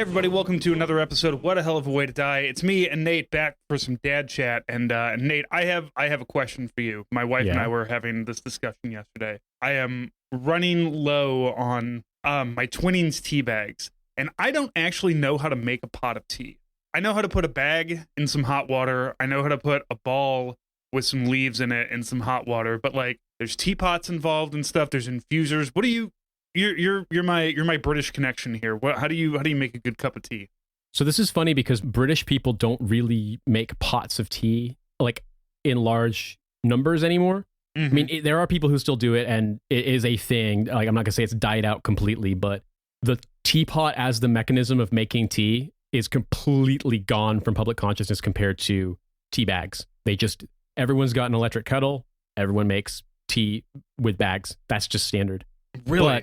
everybody, welcome to another episode of What a Hell of a Way to Die. It's me and Nate back for some dad chat. And Nate, I have a question for you. My wife and I were having this discussion yesterday. I am running low on my Twinings tea bags, and I don't actually know how to make a pot of tea. I know how to put a bag in some hot water. I know how to put a ball with some leaves in it and some hot water, but like there's teapots involved and stuff. There's infusers. What do you? You're my British connection here. How do you make a good cup of tea? So this is funny because British people don't really make pots of tea like in large numbers anymore. Mm-hmm. I mean, there are people who still do it, and it is a thing. Like, I'm not gonna say it's died out completely, but the teapot as the mechanism of making tea is completely gone from public consciousness compared to tea bags. Everyone's got an electric kettle. Everyone makes tea with bags. That's just standard. Really?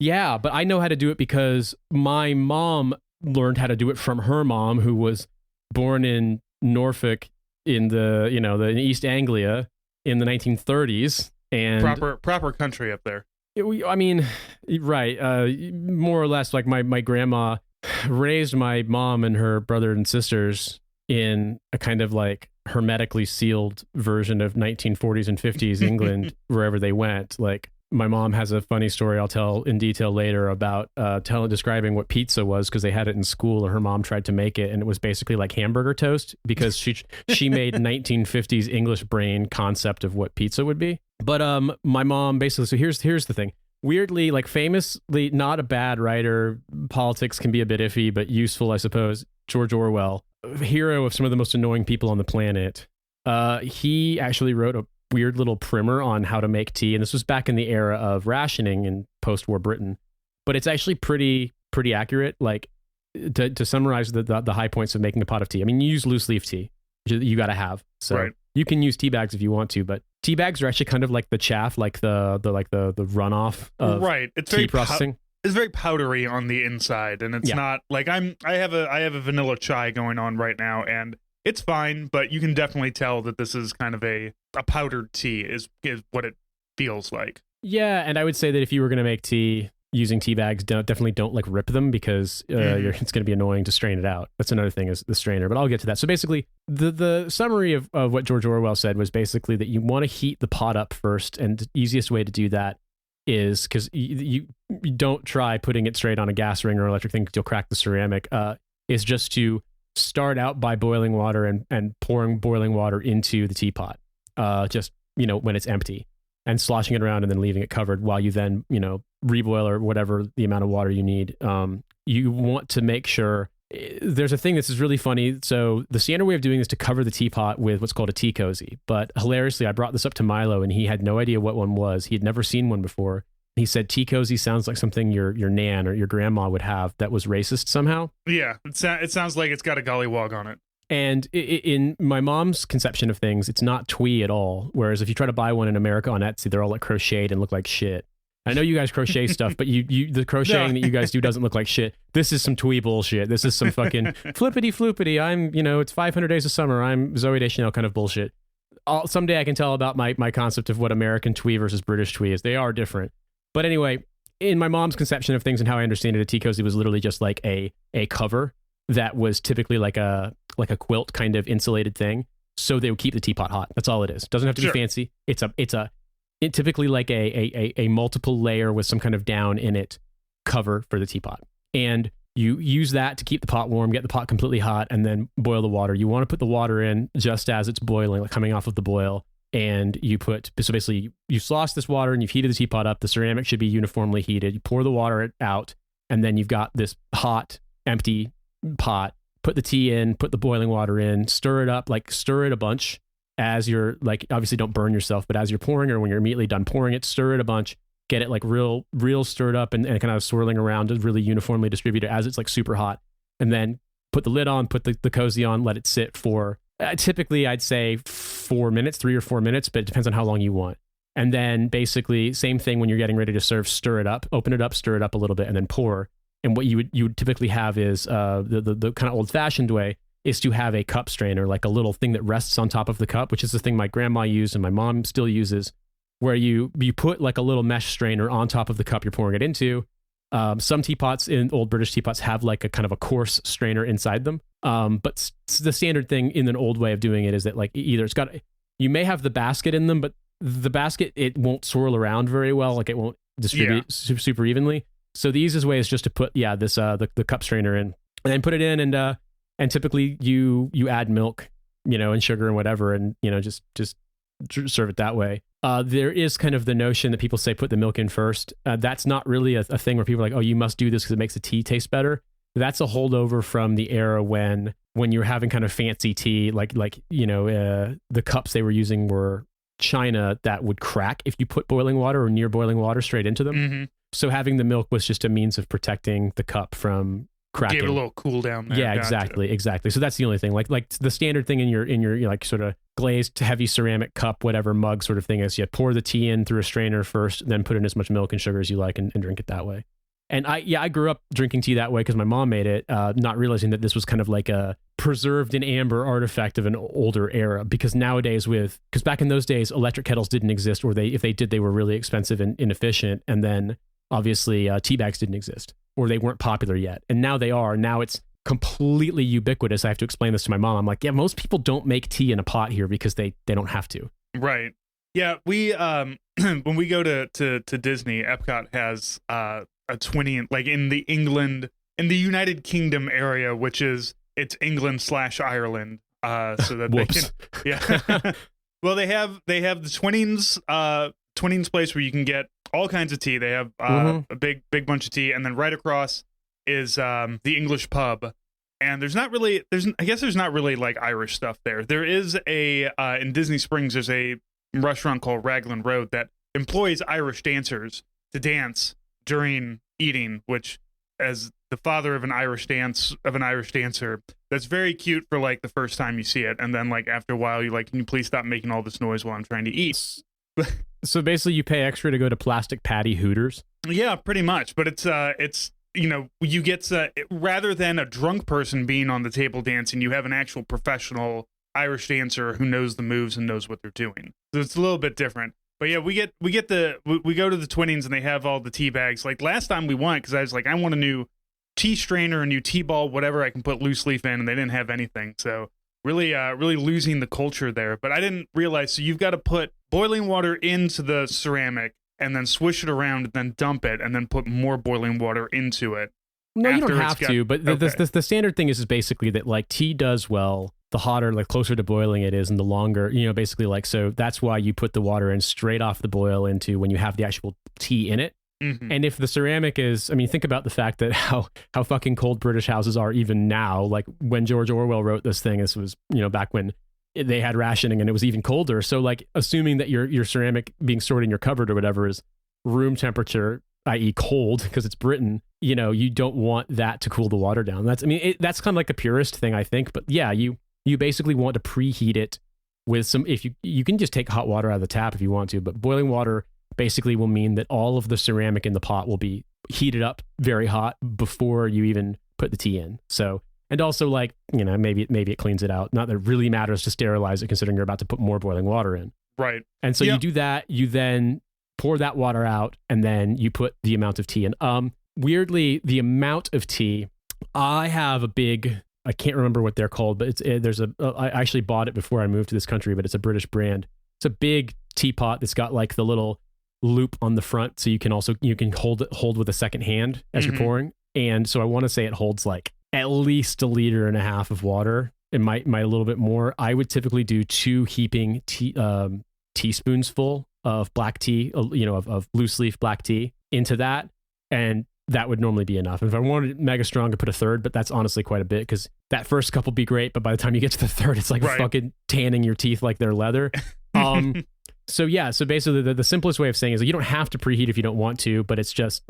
But I know how to do it because my mom learned how to do it from her mom, who was born in Norfolk in the East Anglia in the 1930s, and proper country up there. Right. More or less, like my grandma raised my mom and her brother and sisters in a kind of like hermetically sealed version of 1940s and 50s England, wherever they went. Like, my mom has a funny story I'll tell in detail later about describing what pizza was, because they had it in school and her mom tried to make it, and it was basically like hamburger toast because she made 1950s English brain concept of what pizza would be. But my mom basically, so here's the thing. Weirdly, like famously not a bad writer, politics can be a bit iffy, but useful, I suppose. George Orwell, hero of some of the most annoying people on the planet. He actually wrote a weird little primer on how to make tea, and this was back in the era of rationing in post-war Britain. But it's actually pretty accurate. Like, to summarize the high points of making a pot of tea. I mean, you use loose leaf tea. You got to have. So right. You can use tea bags if you want to, but tea bags are actually kind of like the chaff, like the runoff of It's tea very processing. It's very powdery on the inside, and it's not like I have a vanilla chai going on right now, and it's fine, but you can definitely tell that this is kind of a powdered tea is what it feels like. Yeah, and I would say that if you were going to make tea using tea bags, definitely don't like rip them, because it's going to be annoying to strain it out. That's another thing, is the strainer, but I'll get to that. So basically, the summary of what George Orwell said was basically that you want to heat the pot up first, and the easiest way to do that is, because you don't try putting it straight on a gas ring or electric thing because you'll crack the ceramic, is just to start out by boiling water and pouring boiling water into the teapot, when it's empty, and sloshing it around and then leaving it covered while you then, reboil or whatever the amount of water you need. You want to make sure, there's a thing that's really funny. So the standard way of doing this is to cover the teapot with what's called a tea cozy. But hilariously, I brought this up to Milo and he had no idea what one was. He had never seen one before. He said tea cozy sounds like something your nan or your grandma would have that was racist somehow. Yeah, it sounds like it's got a gollywog on it. And in my mom's conception of things, it's not twee at all. Whereas if you try to buy one in America on Etsy, they're all like crocheted and look like shit. I know you guys crochet stuff, but the crocheting that you guys do doesn't look like shit. This is some twee bullshit. This is some fucking flippity floopity. It's 500 Days of Summer. I'm Zooey Deschanel kind of bullshit. Someday I can tell about my concept of what American twee versus British twee is. They are different. But anyway, in my mom's conception of things and how I understand it, a tea cozy was literally just like a cover that was typically like a quilt kind of insulated thing, so they would keep the teapot hot. That's all it is. Doesn't have to be fancy. It's typically like a multiple layer with some kind of down in it cover for the teapot, and you use that to keep the pot warm, get the pot completely hot, and then boil the water. You want to put the water in just as it's boiling, like coming off of the boil. And so basically you slosh this water and you've heated the teapot up. The ceramic should be uniformly heated. You pour the water out, and then you've got this hot, empty pot. Put the tea in, put the boiling water in, stir it up, like stir it a bunch as you're like, obviously don't burn yourself, but as you're pouring, or when you're immediately done pouring it, stir it a bunch, get it like real stirred up and kind of swirling around to really uniformly distribute it as it's like super hot. And then put the lid on, put the cozy on, let it sit for typically I'd say 4 minutes, 3 or 4 minutes, but it depends on how long you want. And then basically same thing when you're getting ready to serve, stir it up, open it up, stir it up a little bit, and then pour. And what you would typically have is the kind of old fashioned way is to have a cup strainer, like a little thing that rests on top of the cup, which is the thing my grandma used and my mom still uses, where you put like a little mesh strainer on top of the cup you're pouring it into, Some teapots in old British teapots have like a kind of a coarse strainer inside them. But the standard thing in an old way of doing it is that like either you may have the basket in them, but the basket, it won't swirl around very well. Like it won't distribute super evenly. So the easiest way is just to put, this, the cup strainer in and then put it in. And typically you add milk, and sugar and whatever, and, just serve it that way. There is kind of the notion that people say put the milk in first. That's not really a thing where people are like, oh, you must do this because it makes the tea taste better. That's a holdover from the era when you're having kind of fancy tea, the cups they were using were china that would crack if you put boiling water or near boiling water straight into them. Mm-hmm. So having the milk was just a means of protecting the cup from cracking. Gave it a little cool down there. Yeah, exactly. So that's the only thing. Like the standard thing in your like sort of glazed heavy ceramic cup, whatever mug sort of thing is, you pour the tea in through a strainer first, then put in as much milk and sugar as you like and drink it that way. And I grew up drinking tea that way because my mom made it, not realizing that this was kind of like a preserved in amber artifact of an older era. Because nowadays because back in those days, electric kettles didn't exist, or if they did, they were really expensive and inefficient. And then obviously tea bags didn't exist, or they weren't popular yet. And now they are. Now it's completely ubiquitous. I have to explain this to my mom. I'm like, yeah, most people don't make tea in a pot here because they don't have to. Right. Yeah. We when we go to Disney, Epcot has a twinning, like in the United Kingdom area, which is it's England/Ireland. So that they can, yeah. Well, they have the Twinnings place where you can get all kinds of tea. They have a big bunch of tea, and then right across is the English pub. And there's not really like Irish stuff there. There is in Disney Springs, there's a restaurant called Raglan Road that employs Irish dancers to dance during eating, which, as the father of an Irish dancer, that's very cute for like the first time you see it, and then like after a while you're like, can you please stop making all this noise while I'm trying to eat? So basically you pay extra to go to plastic patty Hooters. Yeah, pretty much. But it's you get rather than a drunk person being on the table dancing, you have an actual professional Irish dancer who knows the moves and knows what they're doing. So it's a little bit different. But yeah, we go to the Twinnings and they have all the tea bags. Like last time we went, because I was like, I want a new tea strainer, a new tea ball, whatever I can put loose leaf in, and they didn't have anything. So really losing the culture there. But I didn't realize, so you've got to put boiling water into the ceramic and then swish it around and then dump it and then put more boiling water into it. No, you don't have to, but the standard thing is basically that like tea does well the hotter, like closer to boiling it is, and the longer, basically like, so that's why you put the water in straight off the boil into when you have the actual tea in it. Mm-hmm. And if the ceramic is, I mean, think about the fact that how fucking cold British houses are even now. Like when George Orwell wrote this thing, this was, back when they had rationing and it was even colder. So like assuming that your ceramic being stored in your cupboard or whatever is room temperature, i.e. cold, because it's Britain, you don't want that to cool the water down. That's kind of like a purist thing, I think. But yeah, you basically want to preheat it with some, if you can just take hot water out of the tap if you want to, but boiling water basically will mean that all of the ceramic in the pot will be heated up very hot before you even put the tea in. So, and also like, maybe it cleans it out. Not that it really matters to sterilize it considering you're about to put more boiling water in. Right. And so you do that, you then pour that water out, and then you put the amount of tea in. Weirdly, the amount of tea, I have a big, I can't remember what they're called, but I actually bought it before I moved to this country, but it's a British brand. It's a big teapot that's got like the little loop on the front, so you can hold with a second hand as you're pouring. And so I want to say it holds like at least 1.5 liters of water. It might a little bit more. I would typically do 2 heaping teaspoons full of black tea, of loose leaf black tea into that, and that would normally be enough. And if I wanted mega strong, to put 1/3, but that's honestly quite a bit because that first cup will be great, but by the time you get to the third, it's like fucking tanning your teeth like they're leather. So yeah, so basically the simplest way of saying is you don't have to preheat if you don't want to, but it's just,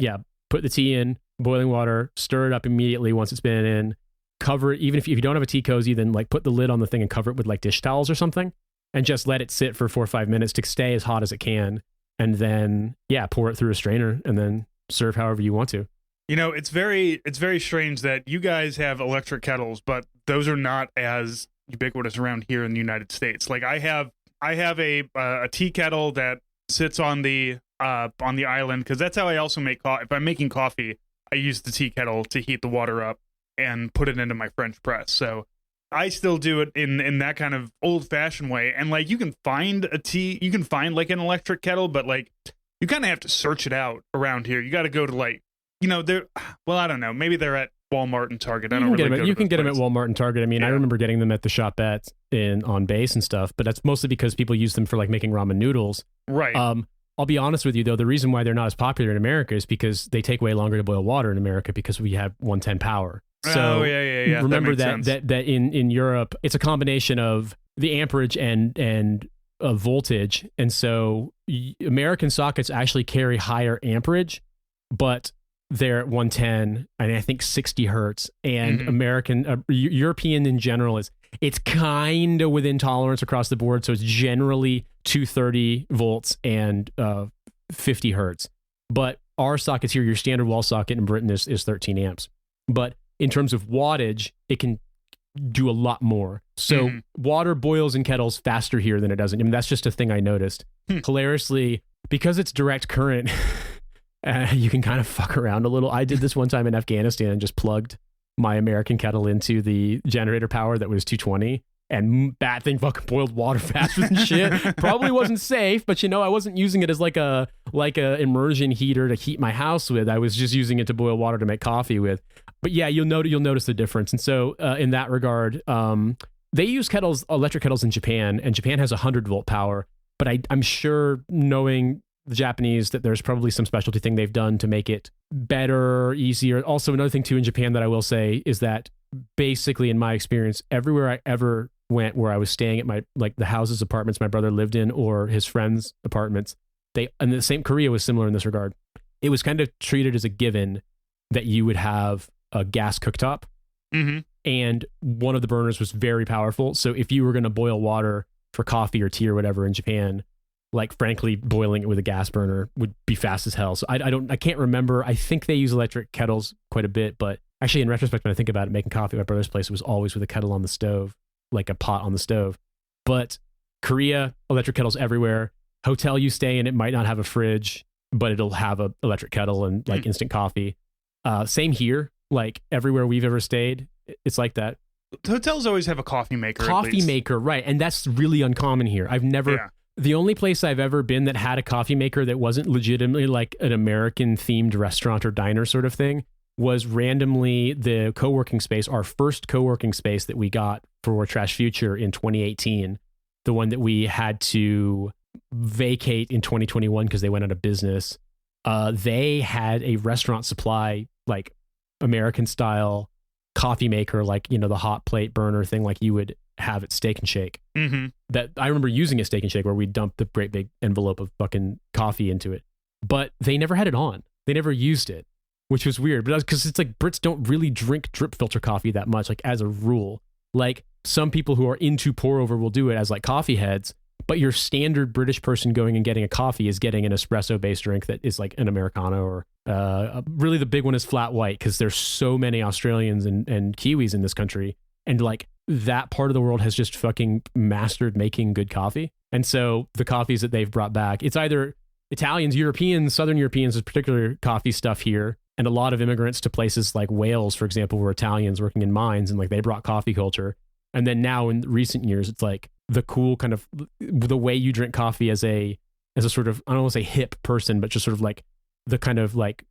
put the tea in boiling water, stir it up immediately once it's been in, cover it. Even if you don't have a tea cozy, then like put the lid on the thing and cover it with like dish towels or something, and just let it sit for 4 or 5 minutes to stay as hot as it can. And then, pour it through a strainer and then serve however you want to. It's very strange that you guys have electric kettles, but those are not as ubiquitous around here in the United States. Like I have a tea kettle that sits on the island, because that's how I also make coffee. If I'm making coffee, I use the tea kettle to heat the water up and put it into my French press. So I still do it in that kind of old fashioned way. And like you can find like an electric kettle, but like you kind of have to search it out around here. You got to go to like, I don't know. Maybe they're at Walmart and Target. You can get them at Walmart and Target. I mean, I remember getting them at the Shopettes on base and stuff, but that's mostly because people use them for like making ramen noodles. Right. I'll be honest with you though, the reason why they're not as popular in America is because they take way longer to boil water in America because we have 110 power. So remember that in Europe, it's a combination of the amperage and voltage. And so American sockets actually carry higher amperage, but they're at 110 and I think 60 hertz. And European in general it's kind of within tolerance across the board. So it's generally 230 volts and 50 hertz. But our sockets here, your standard wall socket in Britain is 13 amps. But in terms of wattage, it can do a lot more. So water boils in kettles faster here than it does. I mean, that's just a thing I noticed. Hilariously, because it's direct current, you can kind of fuck around a little. I did this one time in Afghanistan and just plugged my American kettle into the generator power that was 220, and that thing fucking boiled water faster than shit. Probably wasn't safe, but I wasn't using it as like a immersion heater to heat my house with. I was just using it to boil water to make coffee with. But yeah, you'll notice the difference. And so in that regard, they use electric kettles in Japan, and Japan has 100-volt power. But I'm sure, knowing the Japanese, that there's probably some specialty thing they've done to make it better, easier. Also, another thing too in Japan that I will say is that basically, in my experience, everywhere I ever went where I was staying at the houses, apartments my brother lived in, or his friends' apartments, Korea was similar in this regard. It was kind of treated as a given that you would have a gas cooktop, and one of the burners was very powerful. So if you were going to boil water for coffee or tea or whatever in Japan, like frankly, boiling it with a gas burner would be fast as hell. So I can't remember. I think they use electric kettles quite a bit, but actually, in retrospect, when I think about it, making coffee at my brother's place, it was always with a kettle on the stove, like a pot on the stove. But Korea, electric kettles everywhere. Hotel you stay in, it might not have a fridge, but it'll have a electric kettle and like instant coffee. Same here. Like everywhere we've ever stayed, it's like that. Hotels always have a coffee maker. Right. And that's really uncommon here. I've never, the only place I've ever been that had a coffee maker that wasn't legitimately like an American themed restaurant or diner sort of thing was randomly the co-working space, our first co-working space that we got for Trash Future in 2018. The one that we had to vacate in 2021 because they went out of business. They had a restaurant supply, like American style coffee maker, like, the hot plate burner thing like you would have at Steak and Shake. That I remember using at Steak and Shake, where we dumped the great big envelope of fucking coffee into it. But they never had it on. They never used it, which was weird. But because it's like Brits don't really drink drip filter coffee that much, like as a rule. Like some people who are into pour over will do it as like coffee heads, but your standard British person going and getting a coffee is getting an espresso based drink that is like an Americano, or really the big one is flat white, because there's so many Australians and Kiwis in this country, and like that part of the world has just fucking mastered making good coffee. And so the coffees that they've brought back, it's either Italians, Europeans, Southern Europeans is particular coffee stuff here, and a lot of immigrants to places like Wales, for example, were Italians working in mines, and like they brought coffee culture. And then now in recent years, it's like the cool kind of the way you drink coffee as a sort of, I don't want to say hip person, but just sort of like the kind of like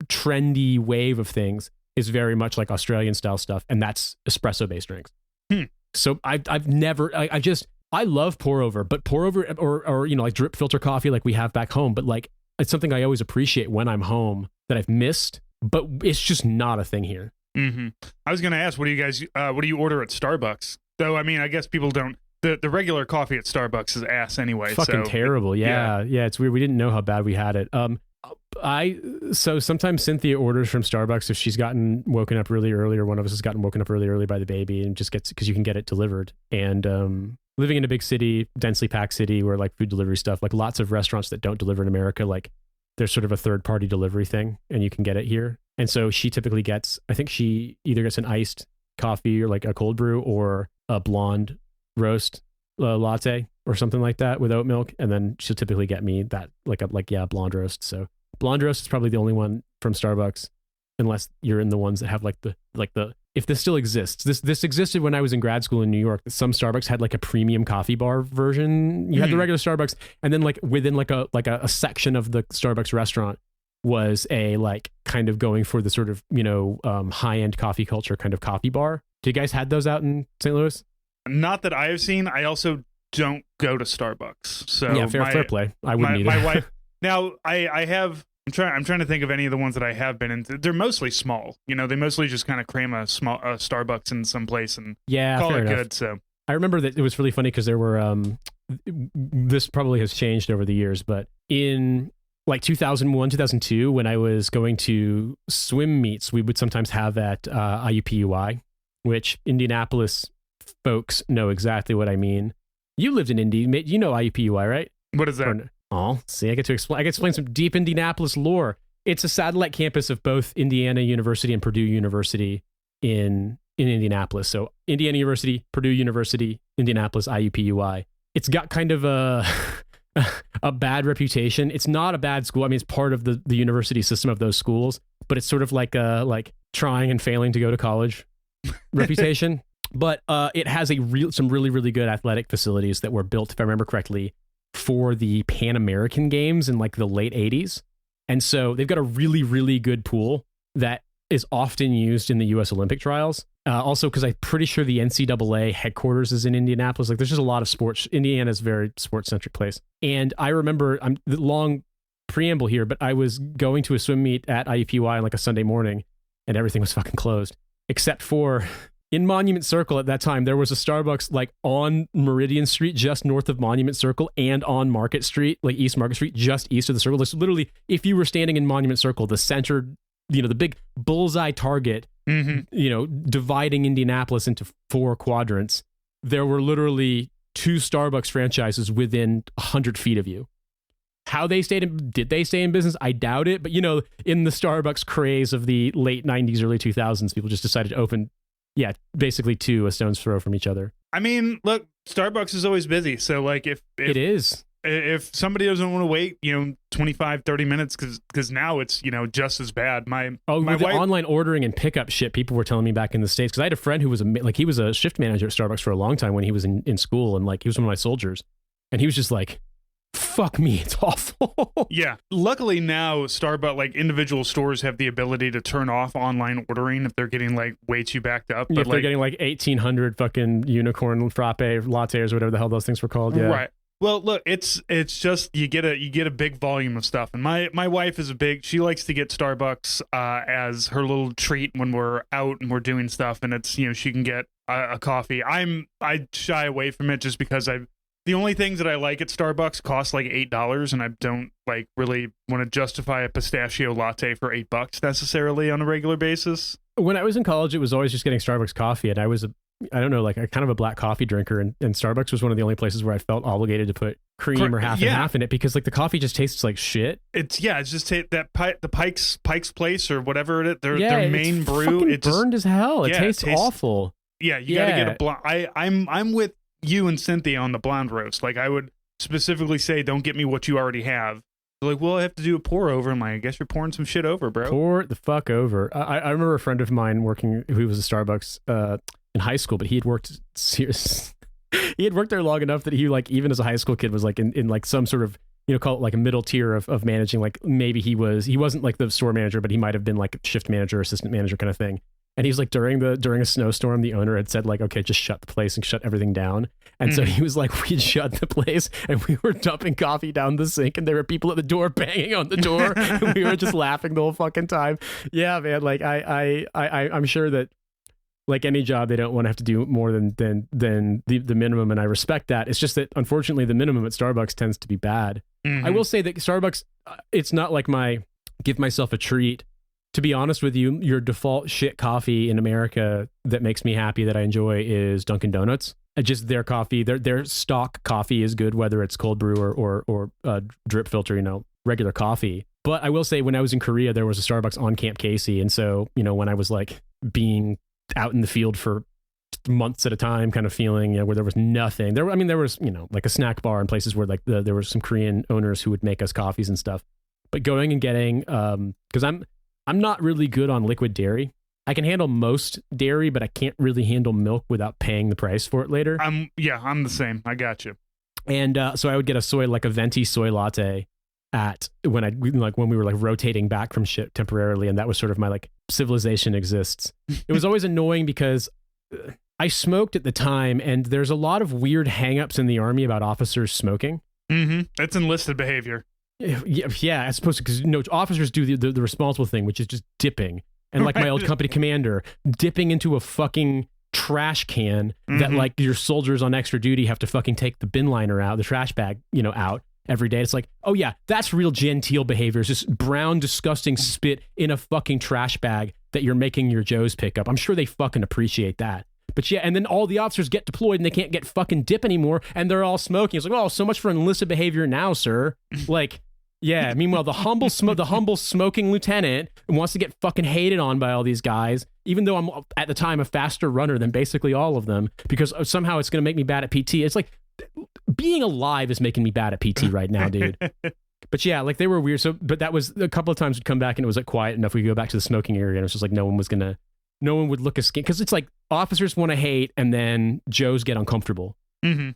trendy wave of things is very much like Australian style stuff, and that's espresso based drinks. So I've never, I love pour over, but pour over or like drip filter coffee like we have back home, but like it's something I always appreciate when I'm home that I've missed, but it's just not a thing here. I was going to ask, what do you order at Starbucks? Though, I mean, I guess people don't, the regular coffee at Starbucks is ass anyway. Fucking terrible. Yeah, it's weird. We didn't know how bad we had it. So sometimes Cynthia orders from Starbucks if she's gotten woken up really early, or one of us has gotten woken up really early by the baby, and just gets, because you can get it delivered. And living in a big city, densely packed city where like food delivery stuff, like lots of restaurants that don't deliver in America, like there's sort of a third party delivery thing, and you can get it here. And so she typically gets, I think she either gets an iced coffee or like a cold brew, or a blonde roast latte or something like that with oat milk, and then she'll typically get me that blonde roast. So blonde roast is probably the only one from Starbucks unless you're in the ones that have like the if this still exists. This existed when I was in grad school in New York. Some Starbucks had like a premium coffee bar version. You had the regular Starbucks, and then like within like a section of the Starbucks restaurant was a like kind of going for the sort of, you know, high end coffee culture kind of coffee bar. Do you guys had those out in St. Louis? Not that I have seen. I also don't go to Starbucks. So yeah, fair play. I wouldn't either. My wife. Now I have. I'm trying to think of any of the ones that I have been in. They're mostly small. You know, they mostly just kind of cram a small Starbucks in some place and call it good. So I remember that it was really funny because there were this probably has changed over the years, but in like 2001, 2002, when I was going to swim meets, we would sometimes have at IUPUI, which Indianapolis folks know exactly what I mean. You lived in Indy, you know IUPUI, right? What is that? Oh, see, I get to explain some deep Indianapolis lore. It's a satellite campus of both Indiana University and Purdue University in Indianapolis. So Indiana University, Purdue University, Indianapolis, IUPUI. It's got kind of a bad reputation. It's not a bad school. I mean, it's part of the university system of those schools, but it's sort of like a trying and failing to go to college reputation. But it has some really, really good athletic facilities that were built, if I remember correctly, for the Pan American Games in like the late 80s. And so they've got a really, really good pool that is often used in the US Olympic trials. Also, because I'm pretty sure the NCAA headquarters is in Indianapolis. Like there's just a lot of sports. Indiana's a very sports centric place. And I remember, the long preamble here, but I was going to a swim meet at IUPUI on like a Sunday morning and everything was fucking closed. Except for in Monument Circle at that time, there was a Starbucks like on Meridian Street, just north of Monument Circle, and on Market Street, like East Market Street, just east of the circle. It's literally, if you were standing in Monument Circle, the center, you know, the big bullseye target, you know, dividing Indianapolis into 4 quadrants, there were literally 2 Starbucks franchises within 100 feet of you. How did they stay in business? I doubt it. But, you know, in the Starbucks craze of the late 90s, early 2000s, people just decided to open, basically 2 a stone's throw from each other. I mean, look, Starbucks is always busy. So like if it is. If somebody doesn't want to wait, you know, 25, 30 minutes, because now it's, you know, just as bad. My wife, the online ordering and pickup shit, people were telling me back in the States, because I had a friend who was he was a shift manager at Starbucks for a long time when he was in school, and like he was one of my soldiers, and he was just like, fuck me, it's awful. Yeah. Luckily now Starbucks, like individual stores have the ability to turn off online ordering if they're getting like way too backed up. But if they're getting like 1,800 fucking unicorn frappe lattes or whatever the hell those things were called. Yeah. Right. Well, look, it's just you get a big volume of stuff, and my wife is she likes to get Starbucks as her little treat when we're out and we're doing stuff, and it's, you know, she can get a coffee. I shy away from it just because the only things that I like at Starbucks cost like $8, and I don't like really want to justify a pistachio latte for $8 necessarily on a regular basis. When I was in college, it was always just getting Starbucks coffee, and I was I don't know, like a kind of a black coffee drinker, and Starbucks was one of the only places where I felt obligated to put cream or half and half in it, because like the coffee just tastes like shit. It's just the Pike's Place or whatever their main brew. It's burned as hell. It tastes awful. Yeah, you gotta get a blonde. I'm with you and Cynthia on the blonde roast. Like I would specifically say, don't get me what you already have. They're like, well, I have to do a pour over. I'm like, I guess you're pouring some shit over, bro. Pour the fuck over. I remember a friend of mine working, who was a Starbucks in high school, but he had worked there long enough that he, like, even as a high school kid, was like in like some sort of, you know, call it like a middle tier of managing. Like maybe he wasn't like the store manager, but he might have been like shift manager, assistant manager kind of thing. And he's like, during a snowstorm, the owner had said like, okay, just shut the place and shut everything down. And so he was like, we'd shut the place and we were dumping coffee down the sink, and there were people at the door banging on the door and we were just laughing the whole fucking time. Yeah, man. Like I'm sure that, like any job, they don't want to have to do more than the minimum, and I respect that. It's just that unfortunately the minimum at Starbucks tends to be bad. I will say that Starbucks, it's not like my give myself a treat. To be honest with you, your default shit coffee in America that makes me happy, that I enjoy, is Dunkin' Donuts. Just their coffee, their stock coffee is good, whether it's cold brew or drip filter, you know, regular coffee. But I will say, when I was in Korea, there was a Starbucks on Camp Casey, and so, you know, when I was like being out in the field for months at a time kind of feeling, you know, where there was nothing there. I mean, there was, you know, like a snack bar and places where like there were some Korean owners who would make us coffees and stuff, but going and getting, because I'm not really good on liquid dairy. I can handle most dairy, but I can't really handle milk without paying the price for it later. I'm the same. I got you. And so I would get a venti soy latte when we were like rotating back from shit temporarily, and that was sort of my like civilization exists. It was always annoying because I smoked at the time, and there's a lot of weird hangups in the Army about officers smoking. Mm-hmm. That's enlisted behavior. Yeah, as opposed to, because officers do the responsible thing, which is just dipping. And like my old company commander, dipping into a fucking trash can that like your soldiers on extra duty have to fucking take the bin liner out, the trash bag, out every day. It's like, oh yeah, that's real genteel behavior. It's just brown, disgusting spit in a fucking trash bag that you're making your Joes pick up. I'm sure they fucking appreciate that. But yeah, and then all the officers get deployed and they can't get fucking dip anymore, and they're all smoking. It's like, oh, so much for enlisted behavior now, sir. Like, yeah. Meanwhile, the humble smoking lieutenant wants to get fucking hated on by all these guys, even though I'm at the time a faster runner than basically all of them, because somehow it's going to make me bad at PT. It's like being alive is making me bad at PT right now, dude. But yeah, like they were weird. So, but that was a couple of times we'd come back and it was like quiet enough. We go back to the smoking area and it was just like no one would look askance, because it's like officers want to hate and then Joes get uncomfortable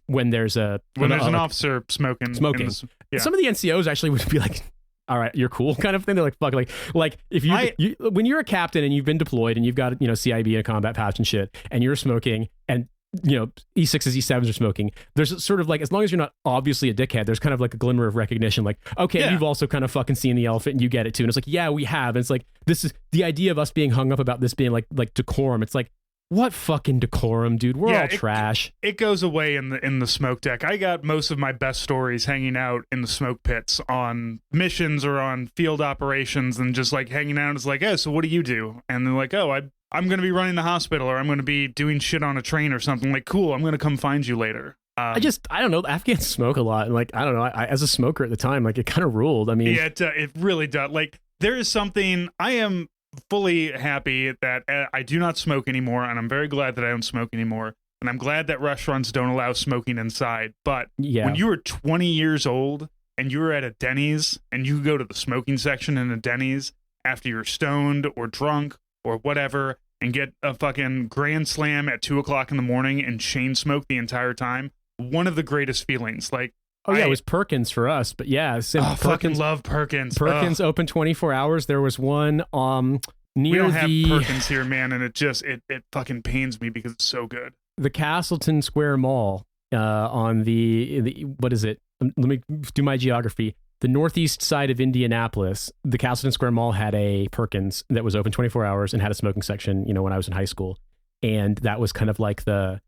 when there's an officer smoking. Some of the NCOs actually would be like, all right, you're cool kind of thing. They're like, fuck, like if you when you're a captain and you've been deployed and you've got CIB and a combat patch and shit, and you're smoking and E6s, E7s are smoking, there's sort of like, as long as you're not obviously a dickhead, there's kind of like a glimmer of recognition, like, okay, you've also kind of fucking seen the elephant and you get it too. And it's like, yeah, we have. And it's like, this is the idea of us being hung up about this being like decorum. It's like, what fucking decorum, dude? We're all trash. It goes away in the smoke deck. I got most of my best stories hanging out in the smoke pits on missions or on field operations, and just like hanging out. It's like, oh, so what do you do? And they're like, oh, I'm going to be running the hospital, or I'm going to be doing shit on a train or something. Like, cool, I'm going to come find you later. I don't know. Afghans smoke a lot. And like, I don't know. I as a smoker at the time, like it kind of ruled. I mean, yeah, it really does. Like, there is something, I am fully happy that I do not smoke anymore. And I'm very glad that I don't smoke anymore. And I'm glad that restaurants don't allow smoking inside. But when you were 20 years old and you were at a Denny's and you go to the smoking section in a Denny's after you're stoned or drunk or whatever, and get a fucking grand slam at 2:00 in the morning and chain smoke the entire time, one of the greatest feelings. Like, it was Perkins for us, but yeah, Perkins, fucking love Perkins. Perkins open 24 hours. There was one near we don't have Perkins here, man, and it fucking pains me because it's so good. The Castleton Square Mall on the what is it? Let me do my geography. The northeast side of Indianapolis, the Castleton Square Mall had a Perkins that was open 24 hours and had a smoking section, when I was in high school. And that was kind of like the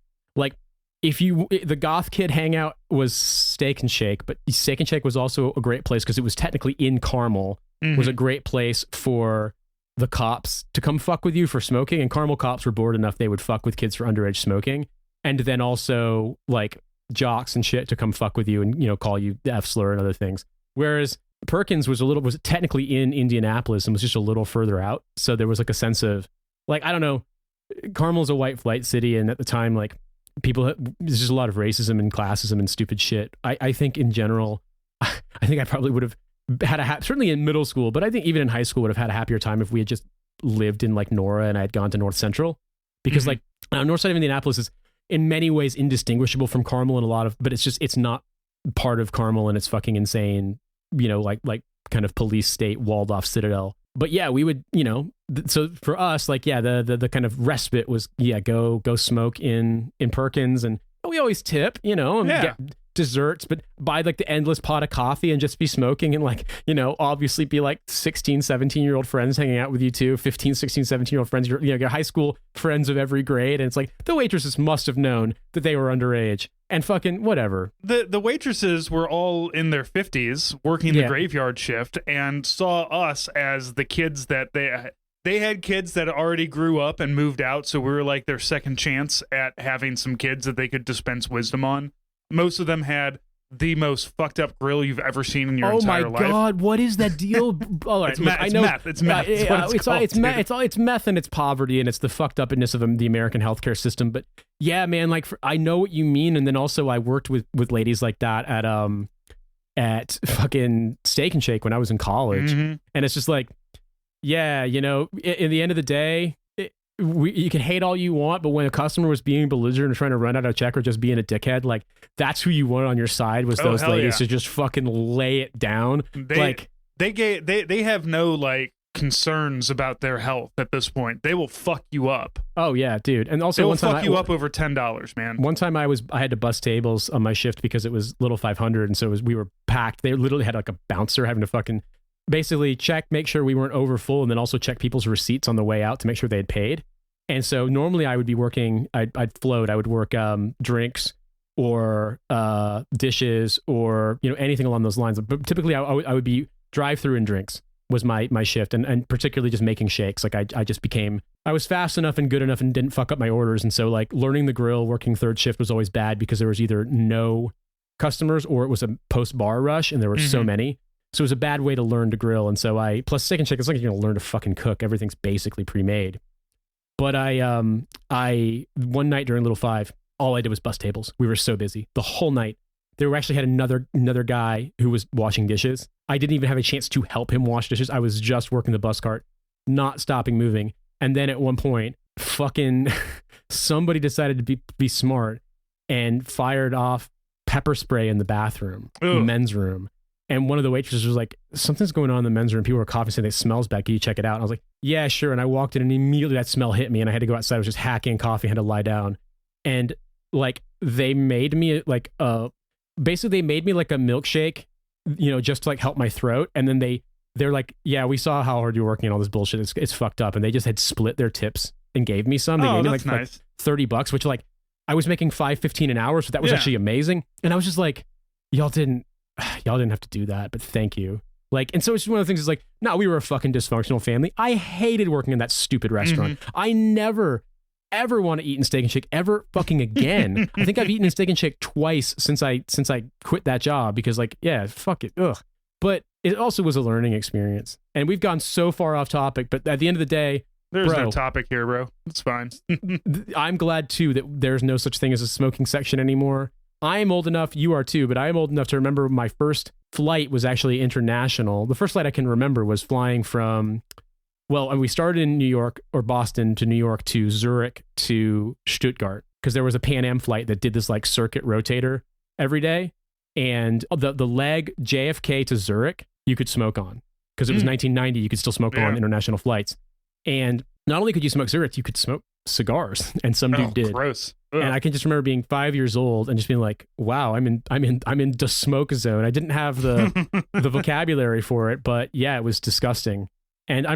goth kid hangout was Steak and Shake, but Steak and Shake was also a great place because it was technically in Carmel, was a great place for the cops to come fuck with you for smoking. And Carmel cops were bored enough they would fuck with kids for underage smoking. And then also like jocks and shit to come fuck with you and, call you the F slur and other things. Whereas Perkins was technically in Indianapolis and was just a little further out. So there was like a sense of like, I don't know, Carmel's a white flight city. And at the time, like there's just a lot of racism and classism and stupid shit. I think in general, I think I probably would have had certainly in middle school, but I think even in high school would have had a happier time if we had just lived in like Nora and I had gone to North Central, because like north side of Indianapolis is in many ways indistinguishable from Carmel and but it's not part of Carmel and it's fucking insane, like kind of police state walled off citadel. But yeah, we would, so for us, like, yeah, the kind of respite was, go smoke in Perkins, and we always tip, and get desserts, but buy like the endless pot of coffee and just be smoking and like, obviously be like 16, 17-year-old friends hanging out with you too, 15, 16, 17-year-old friends, your high school friends of every grade. And it's like the waitresses must have known that they were underage and fucking whatever. The waitresses were all in their 50s working the graveyard shift and saw us as the kids that they had kids that already grew up and moved out. So we were like their second chance at having some kids that they could dispense wisdom on. Most of them had the most fucked up grill you've ever seen in your entire life. Oh my God, what is that deal? All right, it's meth. It's meth. It's meth, and it's poverty, and it's the fucked upness of the American healthcare system. But yeah, man, like I know what you mean. And then also I worked with ladies like that at fucking Steak and Shake when I was in college, and it's just like yeah, in the end of the day, you can hate all you want, but when a customer was being belligerent and trying to run out a check or just being a dickhead, like that's who you want on your side was those ladies to just fucking lay it down. They have no like concerns about their health at this point. They will fuck you up. Oh yeah, dude. And also they will fuck you up over $10, man. One time I had to bus tables on my shift because it was little 500, and so we were packed. They literally had like a bouncer having to fucking basically make sure we weren't over full, and then also check people's receipts on the way out to make sure they had paid. And so normally I would be working, I'd float, I would work drinks or dishes or anything along those lines. But typically I would be drive-through and drinks was my shift, and particularly just making shakes. Like I was fast enough and good enough and didn't fuck up my orders. And so like learning the grill, working third shift was always bad because there was either no customers or it was a post-bar rush and there were so many. So it was a bad way to learn to grill. And so plus steak and shake, it's like you're going to learn to fucking cook. Everything's basically pre-made. But I one night during Little Five, all I did was bus tables. We were so busy the whole night. They actually had another guy who was washing dishes. I didn't even have a chance to help him wash dishes. I was just working the bus cart, not stopping moving. And then at one point, fucking somebody decided to be smart and fired off pepper spray in the bathroom, the men's room. And one of the waitresses was like, something's going on in the men's room. People were coughing saying it smells bad. Can you check it out? And I was like, yeah, sure. And I walked in and immediately that smell hit me and I had to go outside. I was just hacking coffee, had to lie down. And like they made me like basically they made me like a milkshake, just to like help my throat. And then they're like, yeah, we saw how hard you're working on all this bullshit. It's fucked up. And they just had split their tips and gave me some. They gave me like $30, which like I was making $5.15 an hour. So that was actually amazing. And I was just like, y'all didn't have to do that, but thank you. Like, and so it's just one of the things is like, no, we were a fucking dysfunctional family. I hated working in that stupid restaurant. I never, ever want to eat in Steak and Shake ever fucking again. I think I've eaten in Steak and Shake twice since I quit that job because like, yeah, fuck it. Ugh. But it also was a learning experience. And we've gone so far off topic, but at the end of the day, there's no topic here, bro. It's fine. I'm glad too that there's no such thing as a smoking section anymore. I am old enough, you are too, but I am old enough to remember my first flight was actually international. The first flight I can remember was flying from, we started in New York or Boston to New York to Zurich to Stuttgart because there was a Pan Am flight that did this like circuit rotator every day. And the leg JFK to Zurich, you could smoke on because it was 1990. You could still smoke on international flights. And not only could you smoke cigarettes, you could smoke cigars, and some dude did. Gross. And I can just remember being 5 years old and just being like, "Wow, I'm in the smoke zone." I didn't have the vocabulary for it, but yeah, it was disgusting. And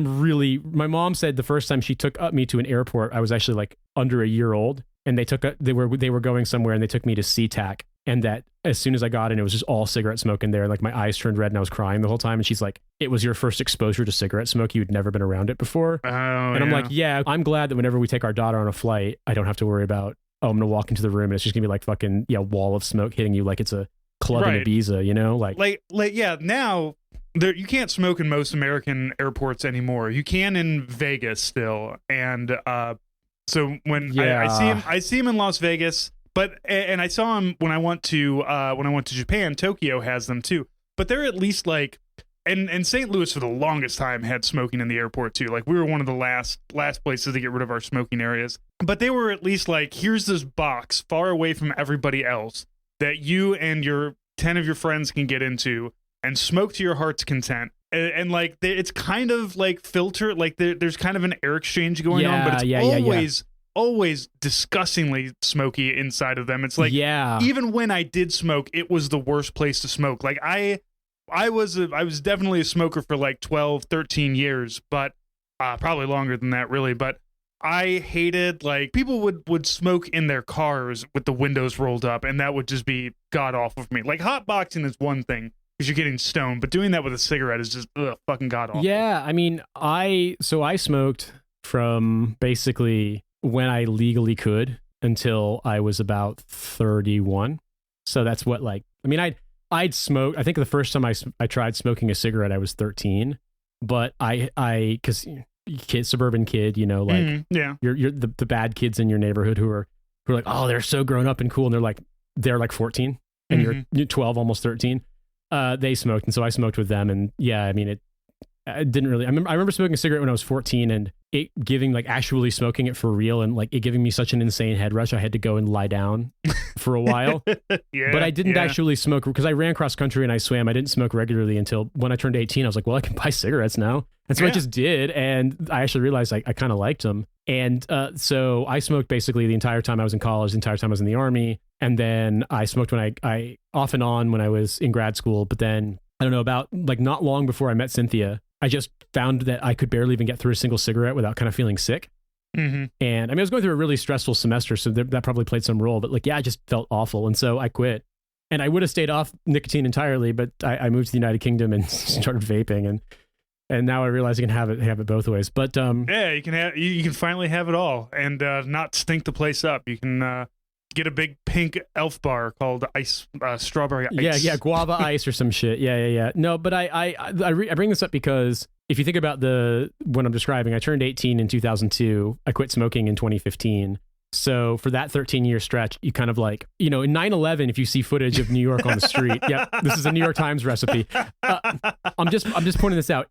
my mom said the first time she took me to an airport, I was actually like under a year old, and they were going somewhere, and they took me to SeaTac, and that as soon as I got in, it was just all cigarette smoke in there. Like my eyes turned red and I was crying the whole time. And she's like, "It was your first exposure to cigarette smoke. You'd never been around it before." And I'm like, yeah, I'm glad that whenever we take our daughter on a flight, I don't have to worry about, I'm going to walk into the room and it's just going to be like fucking, wall of smoke hitting you like it's a club in Ibiza, Like, yeah, now you can't smoke in most American airports anymore. You can in Vegas still. And so when I see him in Las Vegas, and I saw him when I went to Japan. Tokyo has them too, but they're at least like, and St. Louis for the longest time had smoking in the airport too. Like we were one of the last places to get rid of our smoking areas, but they were at least like, here's this box far away from everybody else that you and your 10 of your friends can get into and smoke to your heart's content. And like it's kind of like filtered, like there's kind of an air exchange going on, but it's always disgustingly smoky inside of them. It's like, even when I did smoke, it was the worst place to smoke. Like I was definitely a smoker for like 12, 13 years, but probably longer than that really. But I hated, like, people would smoke in their cars with the windows rolled up, and that would just be god awful for me. Like hotboxing is one thing because you're getting stoned, but doing that with a cigarette is just fucking god awful. Yeah, I mean, I smoked from basically when I legally could until I was about 31. So that's what, like, I mean, I'd smoked. I think the first time I tried smoking a cigarette, I was 13, but because suburban kid, you're the bad kids in your neighborhood who are like, oh, they're so grown up and cool, and they're like 14 and you're 12, almost 13. They smoked, and so I smoked with them, and yeah, I mean, I didn't really. I remember smoking a cigarette when I was 14, and it giving like actually smoking it for real, and like it giving me such an insane head rush. I had to go and lie down for a while. But I didn't actually smoke because I ran cross country and I swam. I didn't smoke regularly until when I turned 18. I was like, well, I can buy cigarettes now, and so I just did, and I actually realized I kind of liked them. And so I smoked basically the entire time I was in college, the entire time I was in the Army, and then I smoked when I off and on when I was in grad school. But then I don't know, about like not long before I met Cynthia, I just found that I could barely even get through a single cigarette without kind of feeling sick. Mm-hmm. And I mean, I was going through a really stressful semester, so that probably played some role. But like, yeah, I just felt awful, and so I quit. And I would have stayed off nicotine entirely, but I moved to the United Kingdom and started vaping, and now I realize you can have it both ways. But yeah, you can finally have it all and not stink the place up. You can get a big pink elf bar called ice, strawberry ice. Yeah, guava ice or some shit. Yeah. No, but I bring this up because if you think about what I'm describing, I turned 18 in 2002. I quit smoking in 2015. So for that 13-year stretch, you kind of like, in 9/11, if you see footage of New York on the street, this is a New York Times recipe. I'm just pointing this out.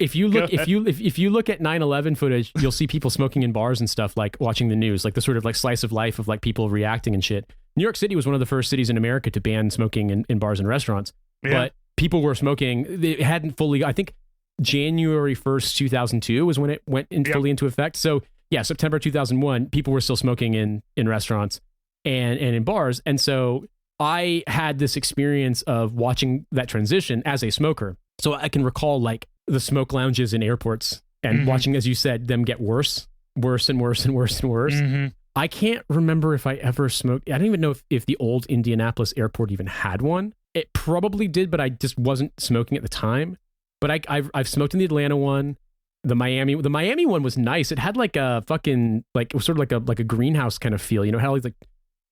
If you look at 9/11 footage, you'll see people smoking in bars and stuff, like watching the news, like the sort of like slice of life of like people reacting and shit. New York City was one of the first cities in America to ban smoking in bars and restaurants, but people were smoking. They hadn't fully, I think January 1st, 2002 was when it went fully into effect. So yeah, September 2001, people were still smoking in restaurants and in bars. And so I had this experience of watching that transition as a smoker. So I can recall like the smoke lounges in airports and watching, as you said, them get worse and worse and worse and worse. Mm-hmm. I can't remember if I ever smoked. I don't even know if the old Indianapolis airport even had one. It probably did, but I just wasn't smoking at the time. But I've smoked in the Atlanta one. The Miami one was nice. It had like a fucking, like, it was sort of like a greenhouse kind of feel, it had like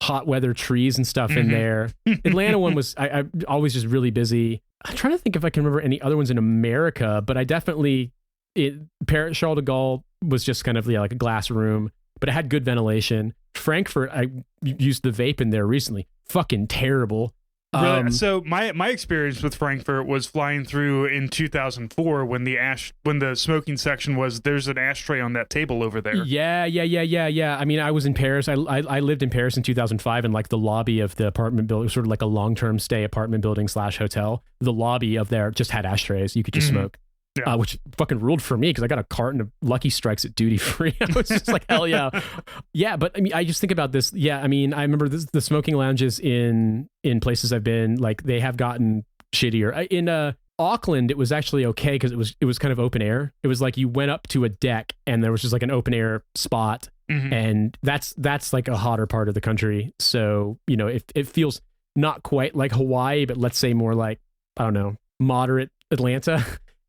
hot weather trees and stuff in there. Atlanta one was, I always just really busy. I'm trying to think if I can remember any other ones in America, but I definitely, Charles de Gaulle was just kind of, like a glass room, but it had good ventilation. Frankfurt, I used the vape in there recently. Fucking terrible. Really? So my experience with Frankfurt was flying through in 2004 when the smoking section was, there's an ashtray on that table over there. Yeah. I mean, I was in Paris. I lived in Paris in 2005, and like the lobby of the apartment building, sort of like a long-term stay apartment building / hotel. The lobby of there just had ashtrays. You could just smoke. Yeah. Which fucking ruled for me because I got a carton of Lucky Strikes at duty free. I was just like, hell yeah. Yeah, but I mean, I just think about this. Yeah, I mean, I remember the smoking lounges in places I've been, like they have gotten shittier. In Auckland, it was actually okay because it was kind of open air. It was like you went up to a deck and there was just like an open air spot, and that's like a hotter part of the country. So it feels not quite like Hawaii, but let's say more like, I don't know, moderate Atlanta.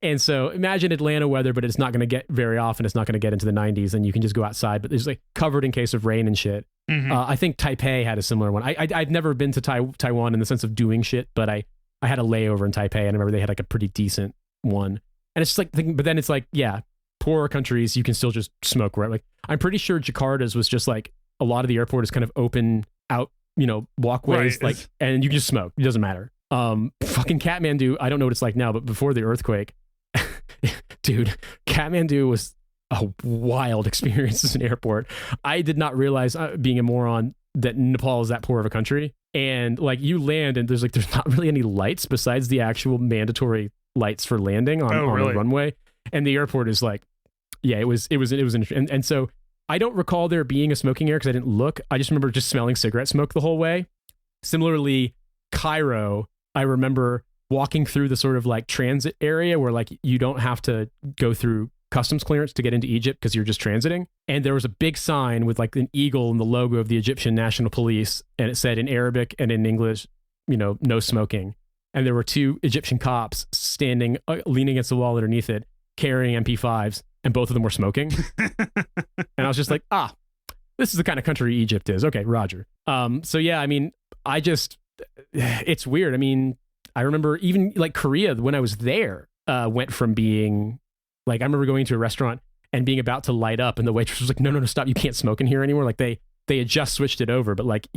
And so imagine Atlanta weather, but it's not going to get very often. It's not going to get into the 90s, and you can just go outside, but it's like covered in case of rain and shit. I think Taipei had a similar one. I've never been to Taiwan in the sense of doing shit, but I had a layover in Taipei, and I remember they had like a pretty decent one. And it's just like, but then it's like, yeah, poorer countries, you can still just smoke, right? Like I'm pretty sure Jakarta's was just like a lot of the airport is kind of open out, walkways, right, like, and you can just smoke. It doesn't matter. Fucking Kathmandu, I don't know what it's like now, but before the earthquake, dude, Kathmandu was a wild experience as an airport. I did not realize, being a moron, that Nepal is that poor of a country. And like you land and there's not really any lights besides the actual mandatory lights for landing on the runway. And the airport is like, yeah, it was interesting. And so I don't recall there being a smoking area because I didn't look. I just remember just smelling cigarette smoke the whole way. Similarly, Cairo, I remember walking through the sort of like transit area where like you don't have to go through customs clearance to get into Egypt because you're just transiting. And there was a big sign with like an eagle and the logo of the Egyptian National Police. And it said in Arabic and in English, no smoking. And there were two Egyptian cops standing, leaning against the wall underneath it, carrying MP5s, and both of them were smoking. And I was just like, this is the kind of country Egypt is. Okay, Roger. So yeah, I mean, it's weird. I mean, I remember even like Korea, when I was there, went from being like, I remember going to a restaurant and being about to light up and the waitress was like, no, stop. You can't smoke in here anymore. Like they had just switched it over, but like,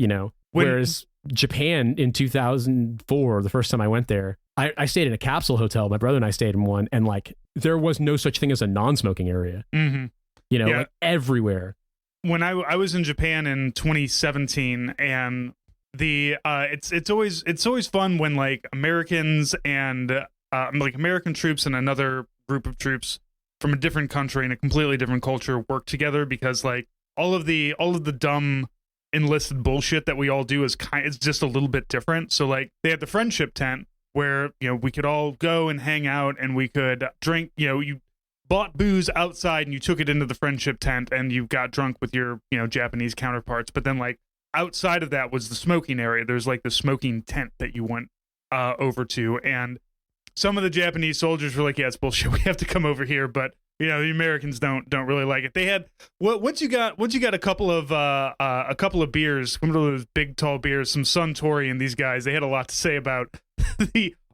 whereas Japan in 2004, the first time I went there, I stayed in a capsule hotel. My brother and I stayed in one, and like there was no such thing as a non-smoking area. Mm-hmm. You know, Yeah. like everywhere. When I was in Japan in 2017, and it's always fun when like Americans and like American troops and another group of troops from a different country and a completely different culture work together, because like all of the dumb enlisted bullshit that we all do is it's just a little bit different. So like they had the friendship tent where, you know, we could all go and hang out and we could drink, you know, you bought booze outside and you took it into the friendship tent and you got drunk with your, you know, Japanese counterparts. But then like outside of that was the smoking area. There's like the smoking tent that you went over to, and some of the Japanese soldiers were like, yeah, it's bullshit, we have to come over here. But you know, the Americans don't really like it. They had once you got a couple of beers, one of those big tall beers, some Suntory, and these guys, they had a lot to say about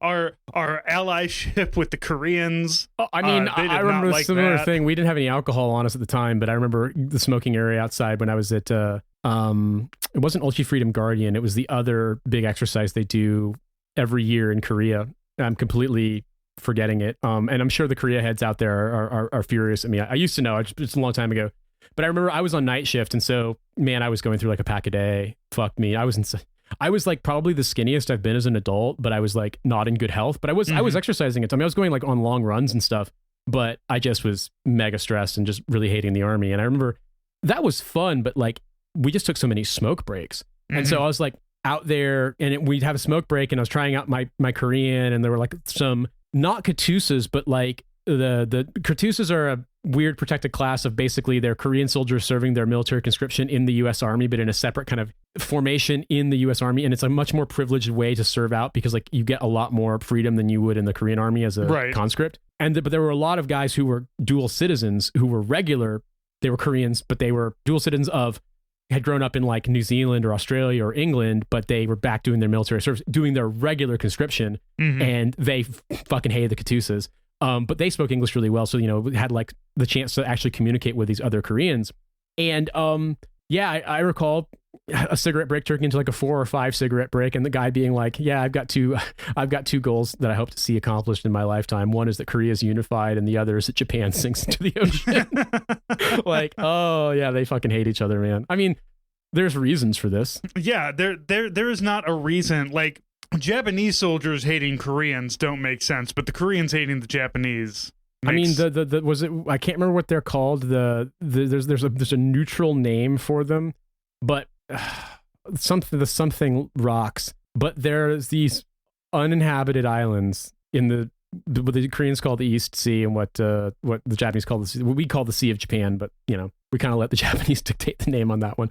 our allyship with the Koreans. Oh, I mean, I remember a similar thing. We didn't have any alcohol on us at the time, but I remember the smoking area outside when I was at it wasn't Ulchi Freedom Guardian. It was the other big exercise they do every year in Korea. I'm completely forgetting it. And I'm sure the Korea heads out there are furious at me. I used to know, it's a long time ago, but I remember I was on night shift. And so, man, I was going through like a pack a day. Fuck me. I was like probably the skinniest I've been as an adult, but I was like not in good health, but I was exercising it. I mean, I was going like on long runs and stuff, but I just was mega stressed and just really hating the army. And I remember that was fun, but like we just took so many smoke breaks. And so I was like out there and we'd have a smoke break and I was trying out my Korean, and there were like some, not Katusas, but like the Katusas are a weird protected class of basically they're Korean soldiers serving their military conscription in the U.S. Army, but in a separate kind of formation in the U.S. Army. And it's a much more privileged way to serve out because like you get a lot more freedom than you would in the Korean Army as a conscript. But there were a lot of guys who were dual citizens who were regular. They were Koreans, but they were dual citizens had grown up in like New Zealand or Australia or England, but they were back doing their military service, doing their regular conscription, and they fucking hated the Katusas. But they spoke English really well, so you know had like the chance to actually communicate with these other Koreans. And I recall a cigarette break turning into like a 4 or 5 cigarette break, and the guy being like, "Yeah, I've got two goals that I hope to see accomplished in my lifetime. One is that Korea is unified, and the other is that Japan sinks into the ocean." Like, oh yeah, they fucking hate each other, man. I mean, there's reasons for this. Yeah, there is not a reason. Like Japanese soldiers hating Koreans don't make sense, but the Koreans hating the Japanese. I mean, the was it? I can't remember what they're called. There's a neutral name for them, but something rocks. But there's these uninhabited islands in what the Koreans call the East Sea, and what the Japanese call what we call the Sea of Japan. But you know, we kind of let the Japanese dictate the name on that one.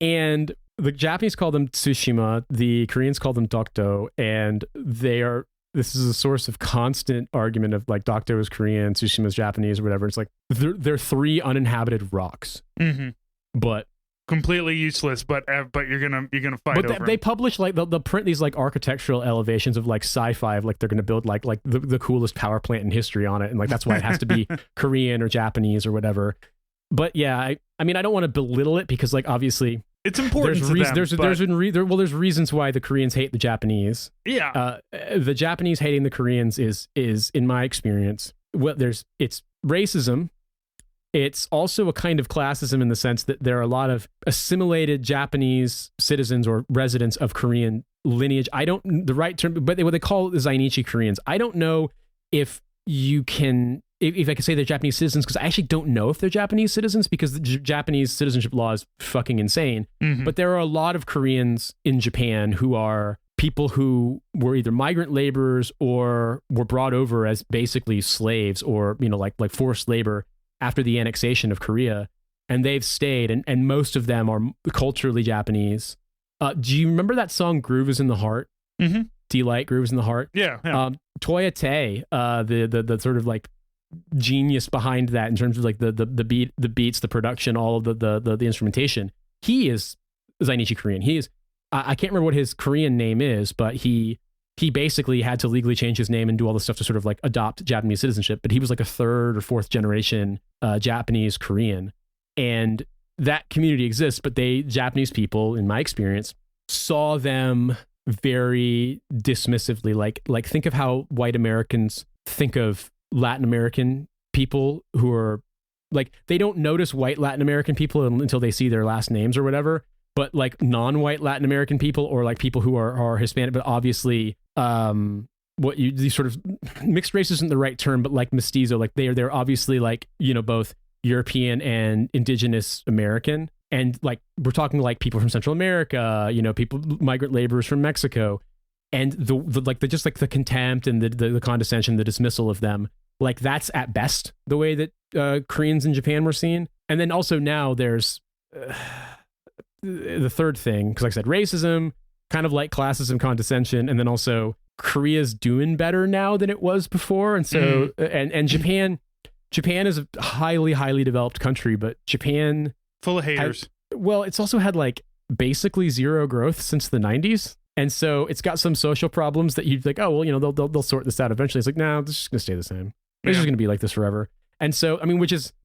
And the Japanese call them Tsushima, the Koreans call them Dokdo, and this is a source of constant argument of like Dokdo is Korean, Tsushima is Japanese or whatever. It's like they're 3 uninhabited rocks, but completely useless. But you're gonna fight. But they publish like they'll print these like architectural elevations of like sci-fi of like they're gonna build like the coolest power plant in history on it, and like that's why it has to be Korean or Japanese or whatever. But yeah, I mean I don't want to belittle it because like obviously it's important. There's reasons why the Koreans hate the Japanese. Yeah. The Japanese hating the Koreans is in my experience, it's racism. It's also a kind of classism in the sense that there are a lot of assimilated Japanese citizens or residents of Korean lineage. I don't the right term, but what they call Zainichi Koreans. I don't know if you can. If I could say they're Japanese citizens, because I actually don't know if they're Japanese citizens because the Japanese citizenship law is fucking insane. But there are a lot of Koreans in Japan who are people who were either migrant laborers or were brought over as basically slaves or, you know, like forced labor after the annexation of Korea. And they've stayed, and most of them are culturally Japanese. Do you remember that song Groove is in the Heart? Delight, Groove is in the Heart? Yeah. Toya Tei, the sort of like genius behind that in terms of like the beats, the production, all of the instrumentation. He is Zainichi Korean. He is I can't remember what his Korean name is, but he basically had to legally change his name and do all this stuff to sort of like adopt Japanese citizenship. But he was like a 3rd or 4th generation Japanese Korean, and that community exists. But Japanese people, in my experience, saw them very dismissively. Like think of how white Americans think of Latin American people who are like, they don't notice white Latin American people until they see their last names or whatever. But like non-white Latin American people, or like people who are Hispanic, but obviously these sort of mixed race isn't the right term, but like mestizo, like they're obviously like, you know, both European and indigenous American. And like, we're talking like people from Central America, you know, people, migrant laborers from Mexico, and the contempt and the condescension, the dismissal of them, like that's at best the way that Koreans in Japan were seen. And then also now there's the third thing, because like I said, racism, kind of like classism, condescension, and then also Korea's doing better now than it was before. And so and Japan is a highly developed country, but Japan full of haters. It's also had like basically zero growth since the 90s. And so it's got some social problems that you'd like, oh, well, you know, they'll sort this out eventually. It's like, no, it's just going to stay the same. It's just going to be like this forever. And so, I mean,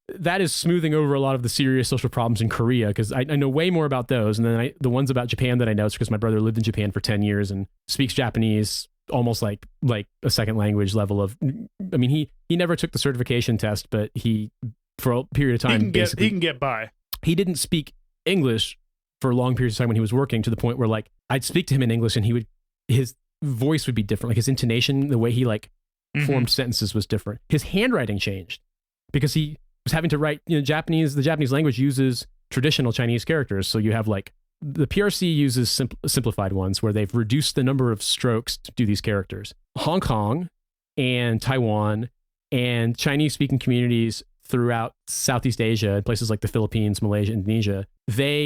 that is smoothing over a lot of the serious social problems in Korea, because I know way more about those. And then the ones about Japan that I know is because my brother lived in Japan for 10 years and speaks Japanese almost like a second language level of, I mean, he never took the certification test, but he, for a period of time, he can get by. He didn't speak English for long periods of time when he was working, to the point where like I'd speak to him in English and his voice would be different. Like his intonation, the way he like formed sentences was different. His handwriting changed because he was having to write, you know, the Japanese language uses traditional Chinese characters. So you have like the PRC uses simplified ones where they've reduced the number of strokes to do these characters. Hong Kong and Taiwan and Chinese speaking communities throughout Southeast Asia, places like the Philippines, Malaysia, Indonesia,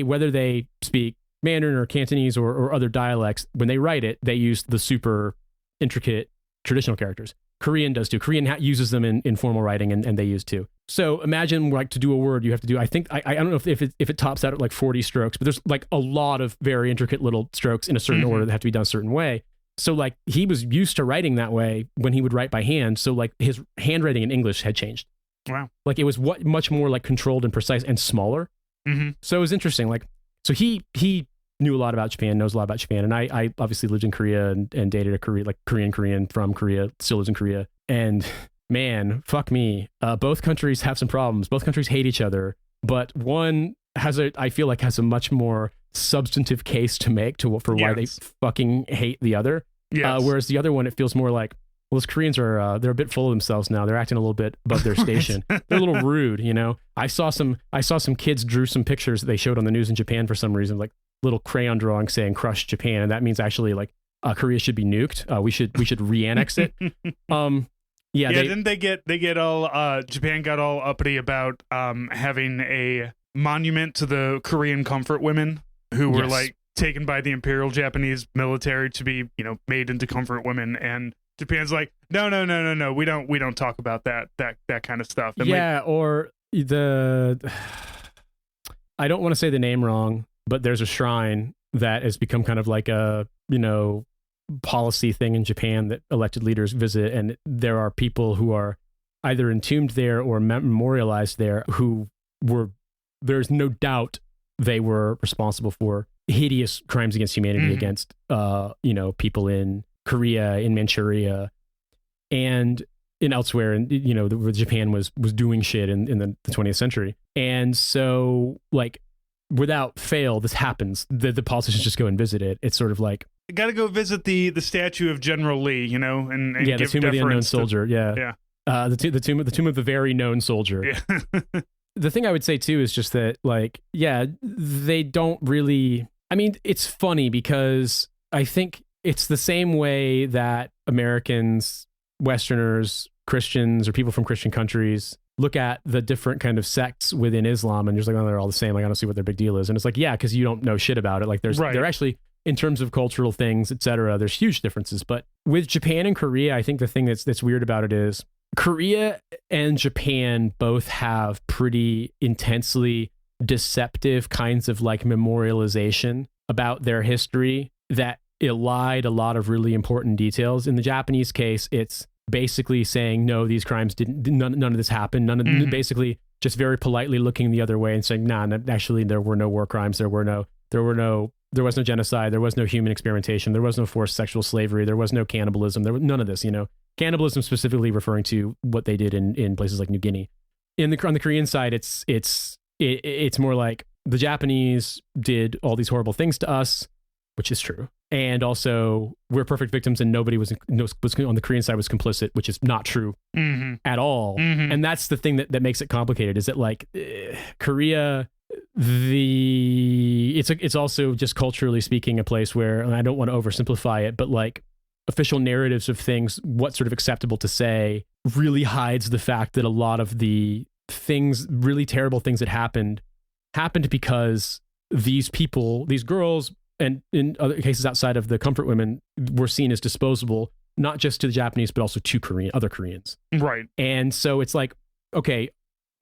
whether they speak Mandarin or Cantonese or other dialects, when they write it, they use the super intricate traditional characters. Korean does too. Korean uses them in formal writing, and they use too. So imagine like to do a word, you have to do, I think, I don't know if it tops out at like 40 strokes, but there's like a lot of very intricate little strokes in a certain order that have to be done a certain way. So like he was used to writing that way when he would write by hand. So like his handwriting in English had changed. Wow. Like it was much more like controlled and precise and smaller. So it was interesting. Like, so he knew a lot about Japan, knows a lot about Japan. And I obviously lived in Korea and dated a Korean from Korea, still lives in Korea. And man, fuck me. Both countries have some problems. Both countries hate each other, but one I feel like has a much more substantive case to make for why they fucking hate the other. Whereas the other one, it feels more like, well, those Koreans are, they're a bit full of themselves now. They're acting a little bit above their station. They're a little rude, you know? I saw some kids drew some pictures that they showed on the news in Japan for some reason, like little crayon drawing saying crush Japan. And that means actually like Korea should be nuked. We should re-annex it. Didn't they get all, Japan got all uppity about having a monument to the Korean comfort women who were like taken by the Imperial Japanese military to be, you know, made into comfort women, and Japan's like, no, we don't talk about that kind of stuff. And or I don't want to say the name wrong, but there's a shrine that has become kind of like a, you know, policy thing in Japan that elected leaders visit, and there are people who are either entombed there or memorialized there who there's no doubt they were responsible for hideous crimes against humanity against you know, people in Korea, in Manchuria, and in elsewhere, and you know, where Japan was doing shit in the 20th century. And so like without fail, this happens. The politicians just go and visit it. It's sort of like, you gotta go visit the statue of General Lee, you know, and the tomb of the unknown soldier. The tomb of the very known soldier. Yeah. The thing I would say too is just that, like, they don't really, I mean, it's funny because I think it's the same way that Americans, Westerners, Christians, or people from Christian countries look at the different kind of sects within Islam, and you're just like, oh, they're all the same. Like, I don't see what their big deal is. And it's like, yeah, because you don't know shit about it. Like, they're actually, in terms of cultural things, etc., there's huge differences. But with Japan and Korea, I think the thing that's weird about it is Korea and Japan both have pretty intensely deceptive kinds of like memorialization about their history that elide a lot of really important details. In the Japanese case, it's basically saying, no, these crimes none of this happened. Basically just very politely looking the other way and saying, nah, actually there were no war crimes. There were no there was no genocide, there was no human experimentation, there was no forced sexual slavery, there was no cannibalism, there was none of this, you know. Cannibalism specifically referring to what they did in places like New Guinea. On the Korean side, it's more like the Japanese did all these horrible things to us, which is true. And also we're perfect victims and nobody was on the Korean side was complicit, which is not true at all. And that's the thing that makes it complicated, is that like Korea, it's also just culturally speaking a place where, and I don't want to oversimplify it, but like official narratives of things, what's sort of acceptable to say, really hides the fact that a lot of the things, really terrible things that happened because these people, these girls, and in other cases outside of the comfort women, were seen as disposable, not just to the Japanese, but also to other Koreans. Right. And so it's like, okay,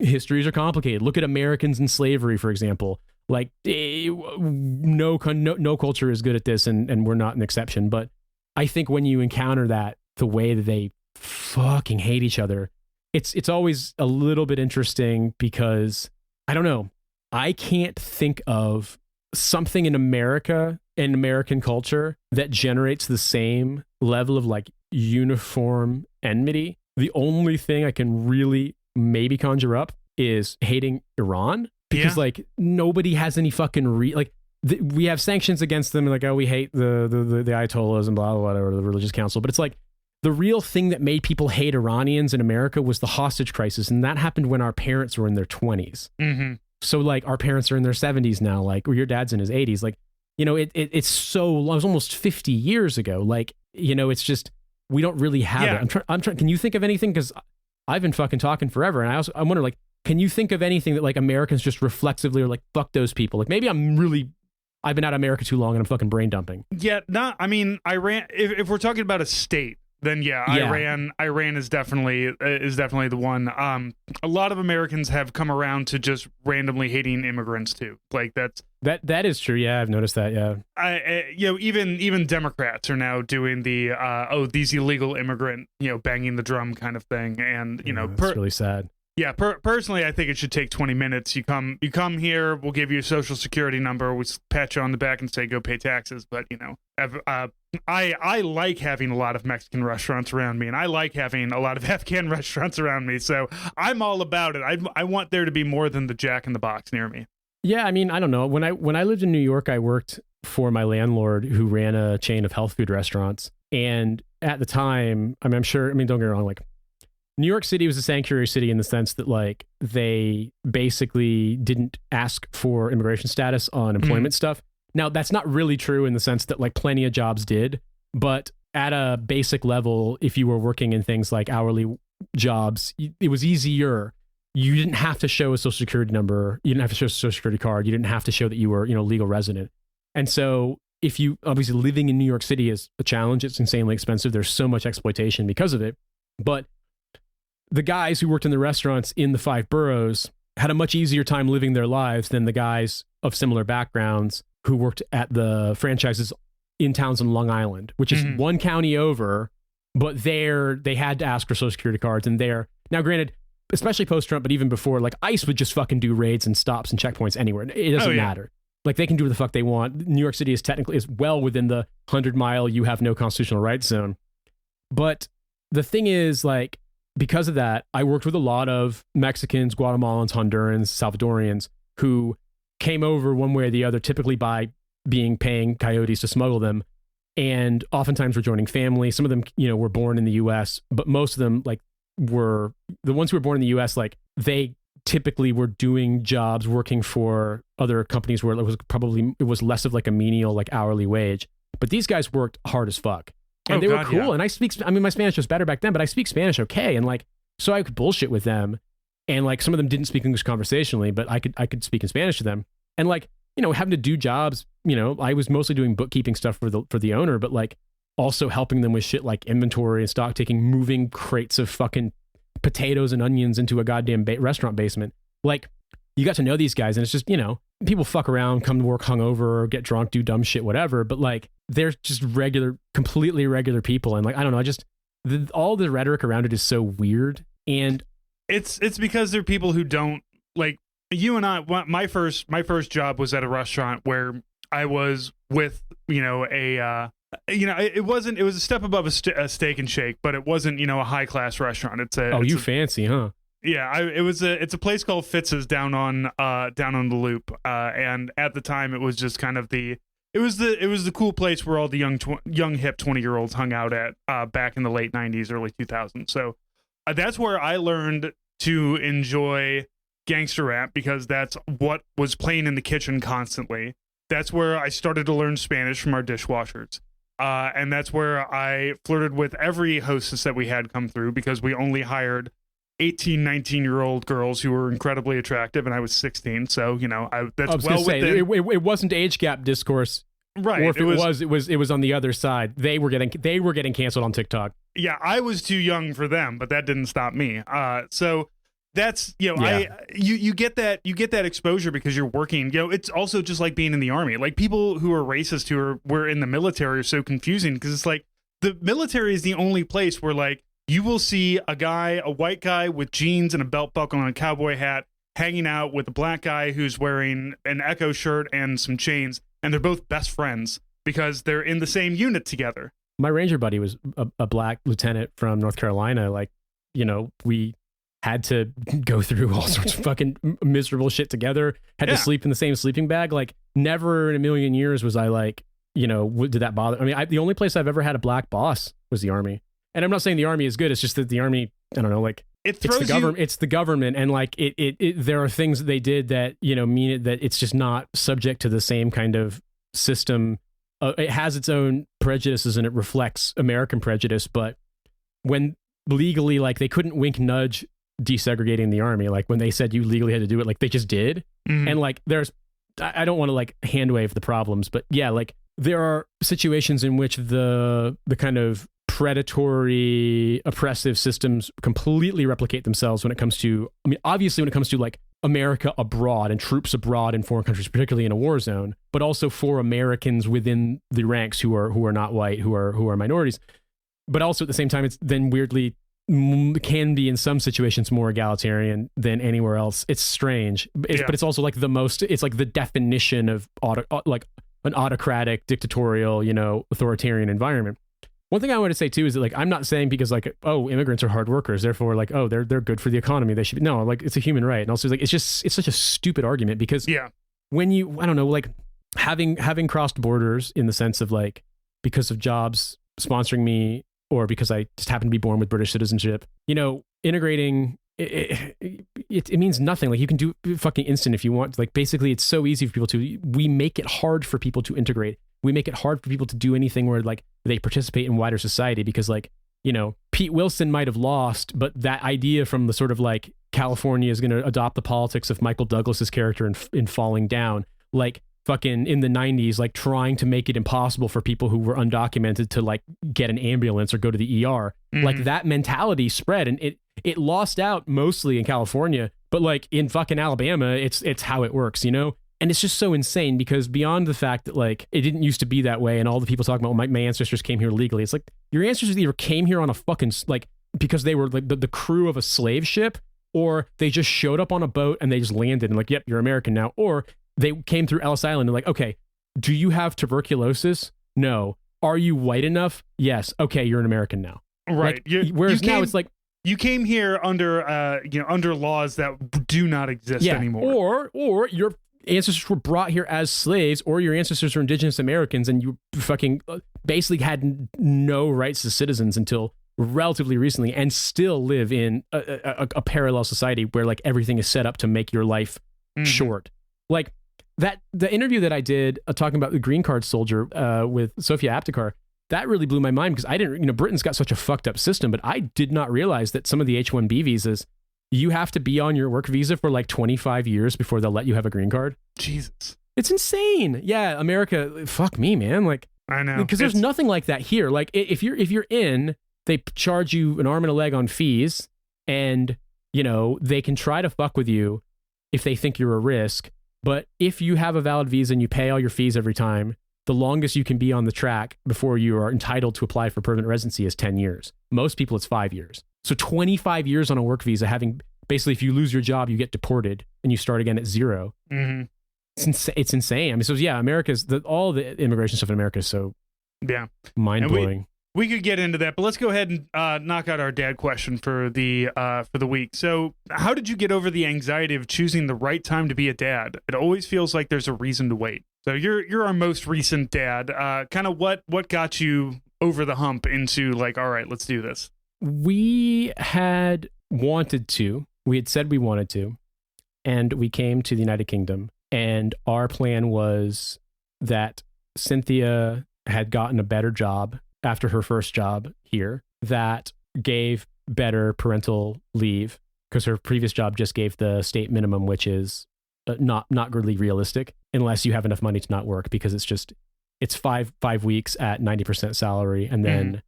histories are complicated. Look at Americans in slavery, for example. Like, no culture is good at this, and we're not an exception. But I think when you encounter that, the way that they fucking hate each other, it's always a little bit interesting, because I don't know, I can't think of something in America and American culture that generates the same level of like uniform enmity. The only thing I can really maybe conjure up is hating Iran, because like nobody has any fucking we have sanctions against them, and like, oh, we hate the Ayatollahs and blah blah blah, or the religious council, but it's like the real thing that made people hate Iranians in America was the hostage crisis, and that happened when our parents were in their 20s. So like our parents are in their 70s now, like, or your dad's in his 80s. Like, you know, it's so long, it was almost 50 years ago. Like, you know, it's just, we don't really have it. I'm trying, can you think of anything? Because I've been fucking talking forever. And I wonder, like, can you think of anything that like Americans just reflexively are like, fuck those people? Like, maybe I've been out of America too long and I'm fucking brain dumping. Yeah, Iran, if we're talking about a state, then Iran is definitely the one. A lot of Americans have come around to just randomly hating immigrants too. Like that is true. Yeah, I've noticed that. Yeah, even Democrats are now doing the these illegal immigrant, banging the drum kind of thing, and it's really sad. Yeah, personally, I think it should take 20 minutes. You come here, we'll give you a social security number, we pat you on the back and say go pay taxes. But I like having a lot of Mexican restaurants around me, and I like having a lot of Afghan restaurants around me. So I'm all about it. I want there to be more than the Jack in the Box near me. Yeah, I mean, I don't know. When I lived in New York, I worked for my landlord who ran a chain of health food restaurants, and at the time, don't get me wrong, like, New York City was a sanctuary city in the sense that like they basically didn't ask for immigration status on employment stuff. Now that's not really true in the sense that like plenty of jobs did, but at a basic level, if you were working in things like hourly jobs, it was easier. You didn't have to show a social security number. You didn't have to show a social security card. You didn't have to show that you were, legal resident. And so if you obviously living in New York City is a challenge, it's insanely expensive. There's so much exploitation because of it, but the guys who worked in the restaurants in the 5 boroughs had a much easier time living their lives than the guys of similar backgrounds who worked at the franchises in towns on Long Island, which is one county over, but there they had to ask for social security cards. And there, now granted, especially post-Trump, but even before, like ICE would just fucking do raids and stops and checkpoints anywhere. It doesn't matter. Like they can do what the fuck they want. New York City is well within the 100-mile you have no constitutional rights zone. But the thing is, like, because of that, I worked with a lot of Mexicans, Guatemalans, Hondurans, Salvadorians who came over one way or the other, typically by paying coyotes to smuggle them. And oftentimes were joining family. Some of them, were born in the US, but most of them were the ones who were born in the US, like they typically were doing jobs working for other companies where it was less of like a menial, like hourly wage. But these guys worked hard as fuck. And they were cool. Yeah. And my Spanish was better back then, but I speak Spanish okay. And like, so I could bullshit with them. And like, some of them didn't speak English conversationally, but I could speak in Spanish to them. And like, having to do jobs, I was mostly doing bookkeeping stuff for the owner, but like also helping them with shit like inventory and stock taking, moving crates of fucking potatoes and onions into a goddamn restaurant basement. Like, you got to know these guys, and it's just, people fuck around, come to work hungover, get drunk, do dumb shit, whatever. But like, they're just completely regular people. And like, I don't know, all the rhetoric around it is so weird. And it's because they're people who don't like you and I. My first job was at a restaurant where I was with, it wasn't, it was a step above a Steak and Shake, but it wasn't, a high class restaurant. Fancy, huh? Yeah, it's a place called Fitz's down on the Loop, and at the time it was just kind of the cool place where all the young hip 20-year-olds hung out at back in the late 90s, early 2000s. So that's where I learned to enjoy gangster rap, because that's what was playing in the kitchen constantly. That's where I started to learn Spanish from our dishwashers. And that's where I flirted with every hostess that we had come through, because we only hired 18, 19-year-old girls who were incredibly attractive, and I was 16. So, it wasn't age gap discourse. Right. Or if it was on the other side. They were getting canceled on TikTok. Yeah, I was too young for them, but that didn't stop me. So that's, you get that exposure because you're working. It's also just like being in the army. Like, people who are racist who were in the military are so confusing, because it's like the military is the only place where, like, you will see a white guy with jeans and a belt buckle and a cowboy hat hanging out with a black guy who's wearing an Echo shirt and some chains, and they're both best friends because they're in the same unit together. My Ranger buddy was a black lieutenant from North Carolina. Like, we had to go through all sorts of fucking miserable shit together, had to sleep in the same sleeping bag. Like, never in a million years was I like, did that bother? I mean, the only place I've ever had a black boss was the Army. And I'm not saying the Army is good. It's just that the Army, I don't know, like, it's the government, and like there are things that they did that mean it, that it's just not subject to the same kind of system. It has its own prejudices and it reflects American prejudice. But when legally, like, they couldn't wink nudge desegregating the Army, like when they said you legally had to do it, like they just did. Mm-hmm. And like I don't want to like hand wave the problems, but yeah, like there are situations in which the kind of predatory, oppressive systems completely replicate themselves when it comes to, obviously when it comes to like America abroad and troops abroad in foreign countries, particularly in a war zone, but also for Americans within the ranks who are not white, who are minorities. But also at the same time, it's then weirdly can be in some situations more egalitarian than anywhere else. It's strange, but it's also like it's like the definition of like an autocratic, dictatorial, authoritarian environment. One thing I want to say too is that, like, I'm not saying because like, oh, immigrants are hard workers, therefore like, oh, they're good for the economy, they should be. No, like, it's a human right. And also like, it's such a stupid argument, because when you, I don't know, like having crossed borders in the sense of like, because of jobs sponsoring me, or because I just happen to be born with British citizenship, integrating, it means nothing. Like, you can do fucking instant if you want. Like, basically it's so easy for people we make it hard for people to integrate. We make it hard for people to do anything where like they participate in wider society, because like, Pete Wilson might have lost, but that idea from the sort of like California is going to adopt the politics of Michael Douglas's character in Falling Down, like fucking in the 90s, like trying to make it impossible for people who were undocumented to like get an ambulance or go to the ER. Mm-hmm. Like, that mentality spread, and it lost out mostly in California, but like in fucking Alabama, it's how it works, And it's just so insane, because beyond the fact that like it didn't used to be that way, and all the people talking about, my ancestors came here legally, it's like your ancestors either came here on a fucking like because they were like the crew of a slave ship, or they just showed up on a boat and they just landed and like, yep, you're American now, or they came through Ellis Island and like, okay, do you have tuberculosis? No. Are you white enough? Yes. Okay, you're an American now. Right. Like, whereas now it's like, you came here under under laws that do not exist anymore. Or your ancestors were brought here as slaves, or your ancestors were indigenous Americans and you fucking basically had no rights as citizens until relatively recently, and still live in a parallel society where like everything is set up to make your life short. Like the interview that I did talking about the green card soldier with Sophia Aptekar, that really blew my mind, because I didn't, Britain's got such a fucked up system, but I did not realize that some of the H-1B visas, you have to be on your work visa for like 25 years before they'll let you have a green card. Jesus. It's insane. Yeah, America, fuck me, man. Like, I know. Because there's nothing like that here. Like, if you're in, they charge you an arm and a leg on fees, and, they can try to fuck with you if they think you're a risk. But if you have a valid visa and you pay all your fees every time, the longest you can be on the track before you are entitled to apply for permanent residency is 10 years. Most people, it's 5 years. So 25 years on a work visa, having basically, if you lose your job, you get deported and you start again at zero. Mm-hmm. It's insane. I mean, so yeah, all the immigration stuff in America is so mind blowing. We could get into that, but let's go ahead and knock out our dad question for the week. So, how did you get over the anxiety of choosing the right time to be a dad? It always feels like there's a reason to wait. So, you're our most recent dad. Kind of what got you over the hump into like, all right, let's do this? We had wanted to. We had said we wanted to, and we came to the United Kingdom, and our plan was that Cynthia had gotten a better job after her first job here that gave better parental leave, because her previous job just gave the state minimum, which is not really realistic unless you have enough money to not work, because it's 5 weeks at 90% salary, and then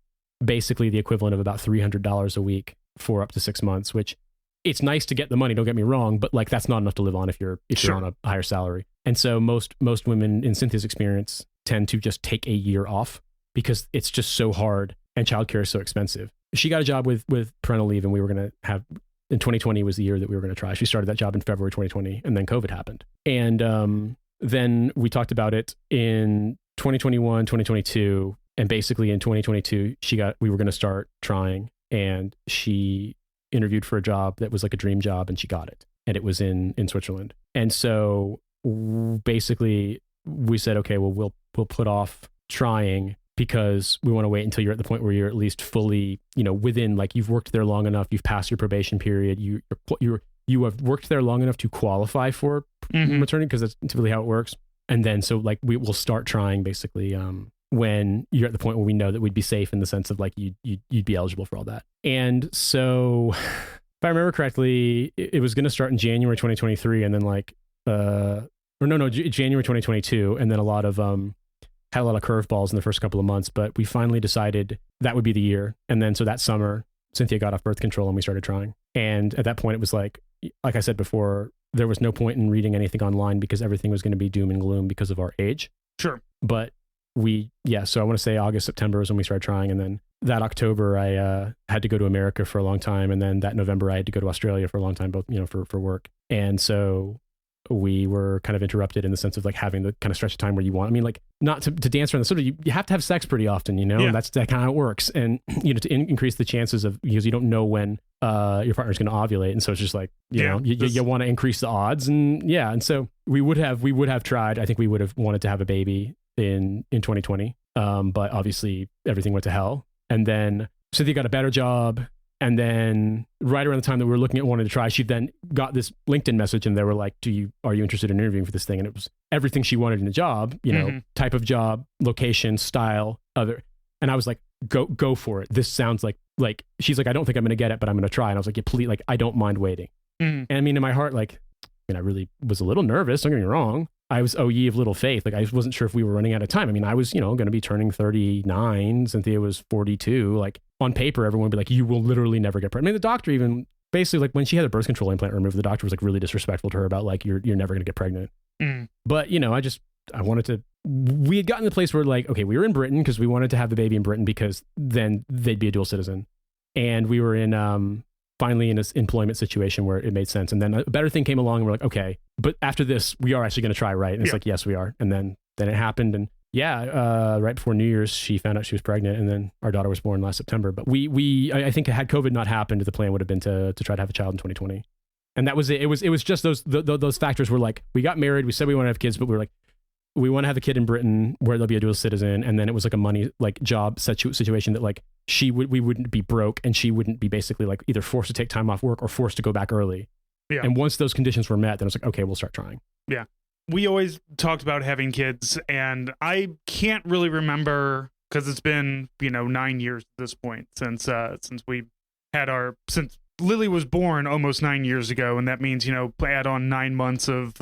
basically the equivalent of about $300 a week for up to 6 months, which it's nice to get the money, don't get me wrong, but like that's not enough to live on if you're on a higher salary. And so most women in Cynthia's experience tend to just take a year off, because it's just so hard and childcare is so expensive. She got a job with parental leave, and we were going to have, in 2020 was the year that we were going to try. She started that job in February 2020, and then COVID happened. And then we talked about it in 2021, 2022, and basically in 2022, we were going to start trying, and she interviewed for a job that was like a dream job, and she got it. And it was in Switzerland. And so basically we said, okay, well, we'll put off trying, because we want to wait until you're at the point where you're at least fully, within, like, you've worked there long enough, you've passed your probation period, you have worked there long enough to qualify for maternity, because that's typically how it works. And then so like we will start trying basically when you're at the point where we know that we'd be safe, in the sense of like you'd be eligible for all that. And so if I remember correctly, it was going to start in January 2023, and then January 2022, and then had a lot of curveballs in the first couple of months, but we finally decided that would be the year. And then so that summer, Cynthia got off birth control and we started trying. And at that point, it was like I said before, there was no point in reading anything online, because everything was going to be doom and gloom because of our age. Sure. But so I want to say August, September is when we started trying. And then that October, I had to go to America for a long time. And then that November, I had to go to Australia for a long time, both, for work. And so we were kind of interrupted in the sense of like having the kind of stretch of time where you want, like, not to dance around the sort of, you have to have sex pretty often, and that's kind of how it works. And, to increase the chances of, because you don't know when your partner's going to ovulate. And so it's just like, you want to increase the odds. And and so we would have tried. I think we would have wanted to have a baby in 2020. But obviously everything went to hell. And then Cynthia got a better job. And then right around the time that we were looking at wanting to try, she then got this LinkedIn message, and they were like, are you interested in interviewing for this thing? And it was everything she wanted in a job, type of job, location, style, other. And I was like, go for it. This sounds like she's like, I don't think I'm going to get it, but I'm going to try. And I was like, yeah, please, like, I don't mind waiting. And I mean, in my heart, like, I really was a little nervous. Don't get me wrong. I was, oh, ye of little faith. Like, I wasn't sure if we were running out of time. I mean, I was, going to be turning 39. Cynthia was 42. Like, on paper, everyone would be like, you will literally never get pregnant. I mean, the doctor even, basically, like, when she had a birth control implant removed, the doctor was like really disrespectful to her about like, you're never going to get pregnant. But, I wanted to, we had gotten to the place where like, okay, we were in Britain because we wanted to have the baby in Britain, because then they'd be a dual citizen. And we were in, finally in this employment situation where it made sense. And then a better thing came along, and we're like, okay, but after this, we are actually going to try, right? And it's like, yes, we are. And then it happened. And right before New Year's, she found out she was pregnant, and then our daughter was born last September. But I think had COVID not happened, the plan would have been to try to have a child in 2020. And that was it. It was just those factors were like, we got married, we said we want to have kids, but we were like, we want to have a kid in Britain where they'll be a dual citizen. And then it was like a money, like job situation that like we wouldn't be broke, and she wouldn't be basically like either forced to take time off work or forced to go back early. Yeah. And once those conditions were met, then I was like, okay, we'll start trying. Yeah. We always talked about having kids, and I can't really remember, because it's been, 9 years at this point since since Lily was born almost 9 years ago. And that means, add on 9 months of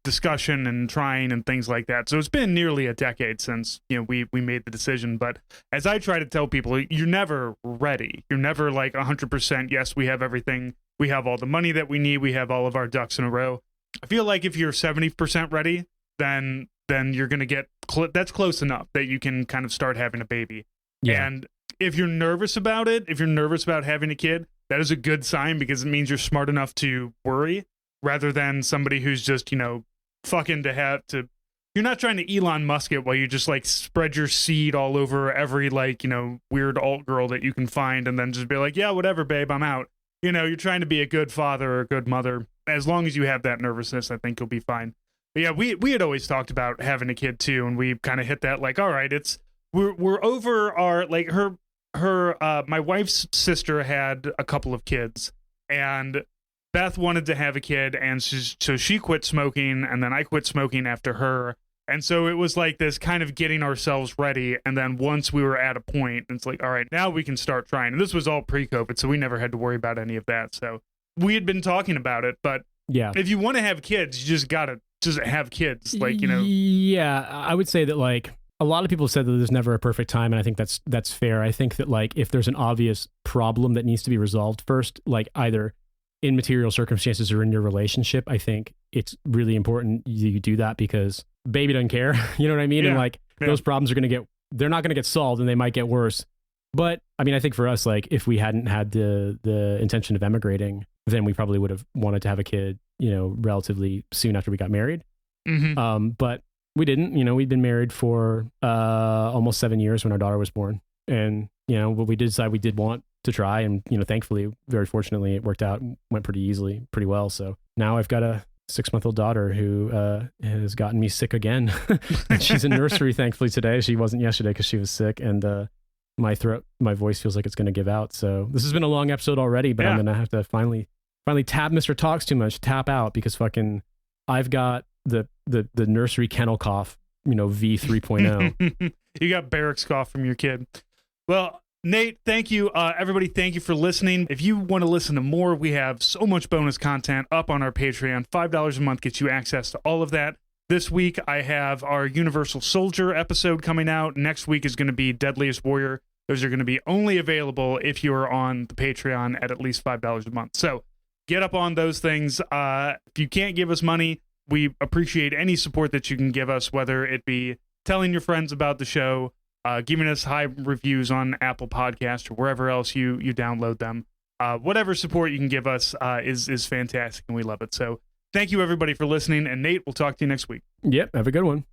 discussion and trying and things like that. So it's been nearly a decade since, we made the decision. But as I try to tell people, you're never ready. You're never like 100%. Yes, we have everything. We have all the money that we need. We have all of our ducks in a row. I feel like if you're 70% ready, then you're going to get, that's close enough that you can kind of start having a baby. Yeah. And if you're nervous about it, if you're nervous about having a kid, that is a good sign, because it means you're smart enough to worry, rather than somebody who's just, fucking to have to. You're not trying to Elon Musk it while you just like spread your seed all over every like, you know, weird alt girl that you can find and then just be like, yeah, whatever, babe, I'm out. You know, you're trying to be a good father or a good mother. As long as you have that nervousness, I think you'll be fine. But yeah, we had always talked about having a kid too, and we kind of hit that like, all right, we're over our like her my wife's sister had a couple of kids, and Beth wanted to have a kid, and so she quit smoking, and then I quit smoking after her. And so it was like this kind of getting ourselves ready. And then once we were at a point, it's like, all right, now we can start trying. And this was all pre-COVID, so we never had to worry about any of that. So we had been talking about it. But yeah, if you want to have kids, you just got to just have kids. Like, you know. Yeah, I would say that like a lot of people said that there's never a perfect time. And I think that's fair. I think that like if there's an obvious problem that needs to be resolved first, like either in material circumstances or in your relationship, I think it's really important you do that because baby doesn't care. You know what I mean? Yeah. And like those problems they're not going to get solved and they might get worse. But I mean, I think for us, like if we hadn't had the intention of emigrating, then we probably would have wanted to have a kid, you know, relatively soon after we got married. Mm-hmm. But we didn't, you know, we'd been married for almost 7 years when our daughter was born. And, you know, what we did decide we did want to try. And, you know, thankfully, very fortunately, it worked out and went pretty easily, pretty well. So now I've got a 6-month-old daughter who has gotten me sick again. She's in nursery, thankfully, today. She wasn't yesterday because she was sick. And my voice feels like it's going to give out. So this has been a long episode already, but I'm going to have to finally tap Mr. Talks Too Much, tap out because fucking I've got the nursery kennel cough, you know, V3.0. You got barracks cough from your kid. Well, Nate, thank you. Everybody, thank you for listening. If you want to listen to more, we have so much bonus content up on our Patreon. $5 a month gets you access to all of that. This week, I have our Universal Soldier episode coming out. Next week is going to be Deadliest Warrior. Those are going to be only available if you are on the Patreon at least $5 a month. So get up on those things. If you can't give us money, we appreciate any support that you can give us, whether it be telling your friends about the show, giving us high reviews on Apple Podcasts or wherever else you download them. Whatever support you can give us is fantastic, and we love it. So thank you, everybody, for listening. And Nate, we'll talk to you next week. Yep. Have a good one.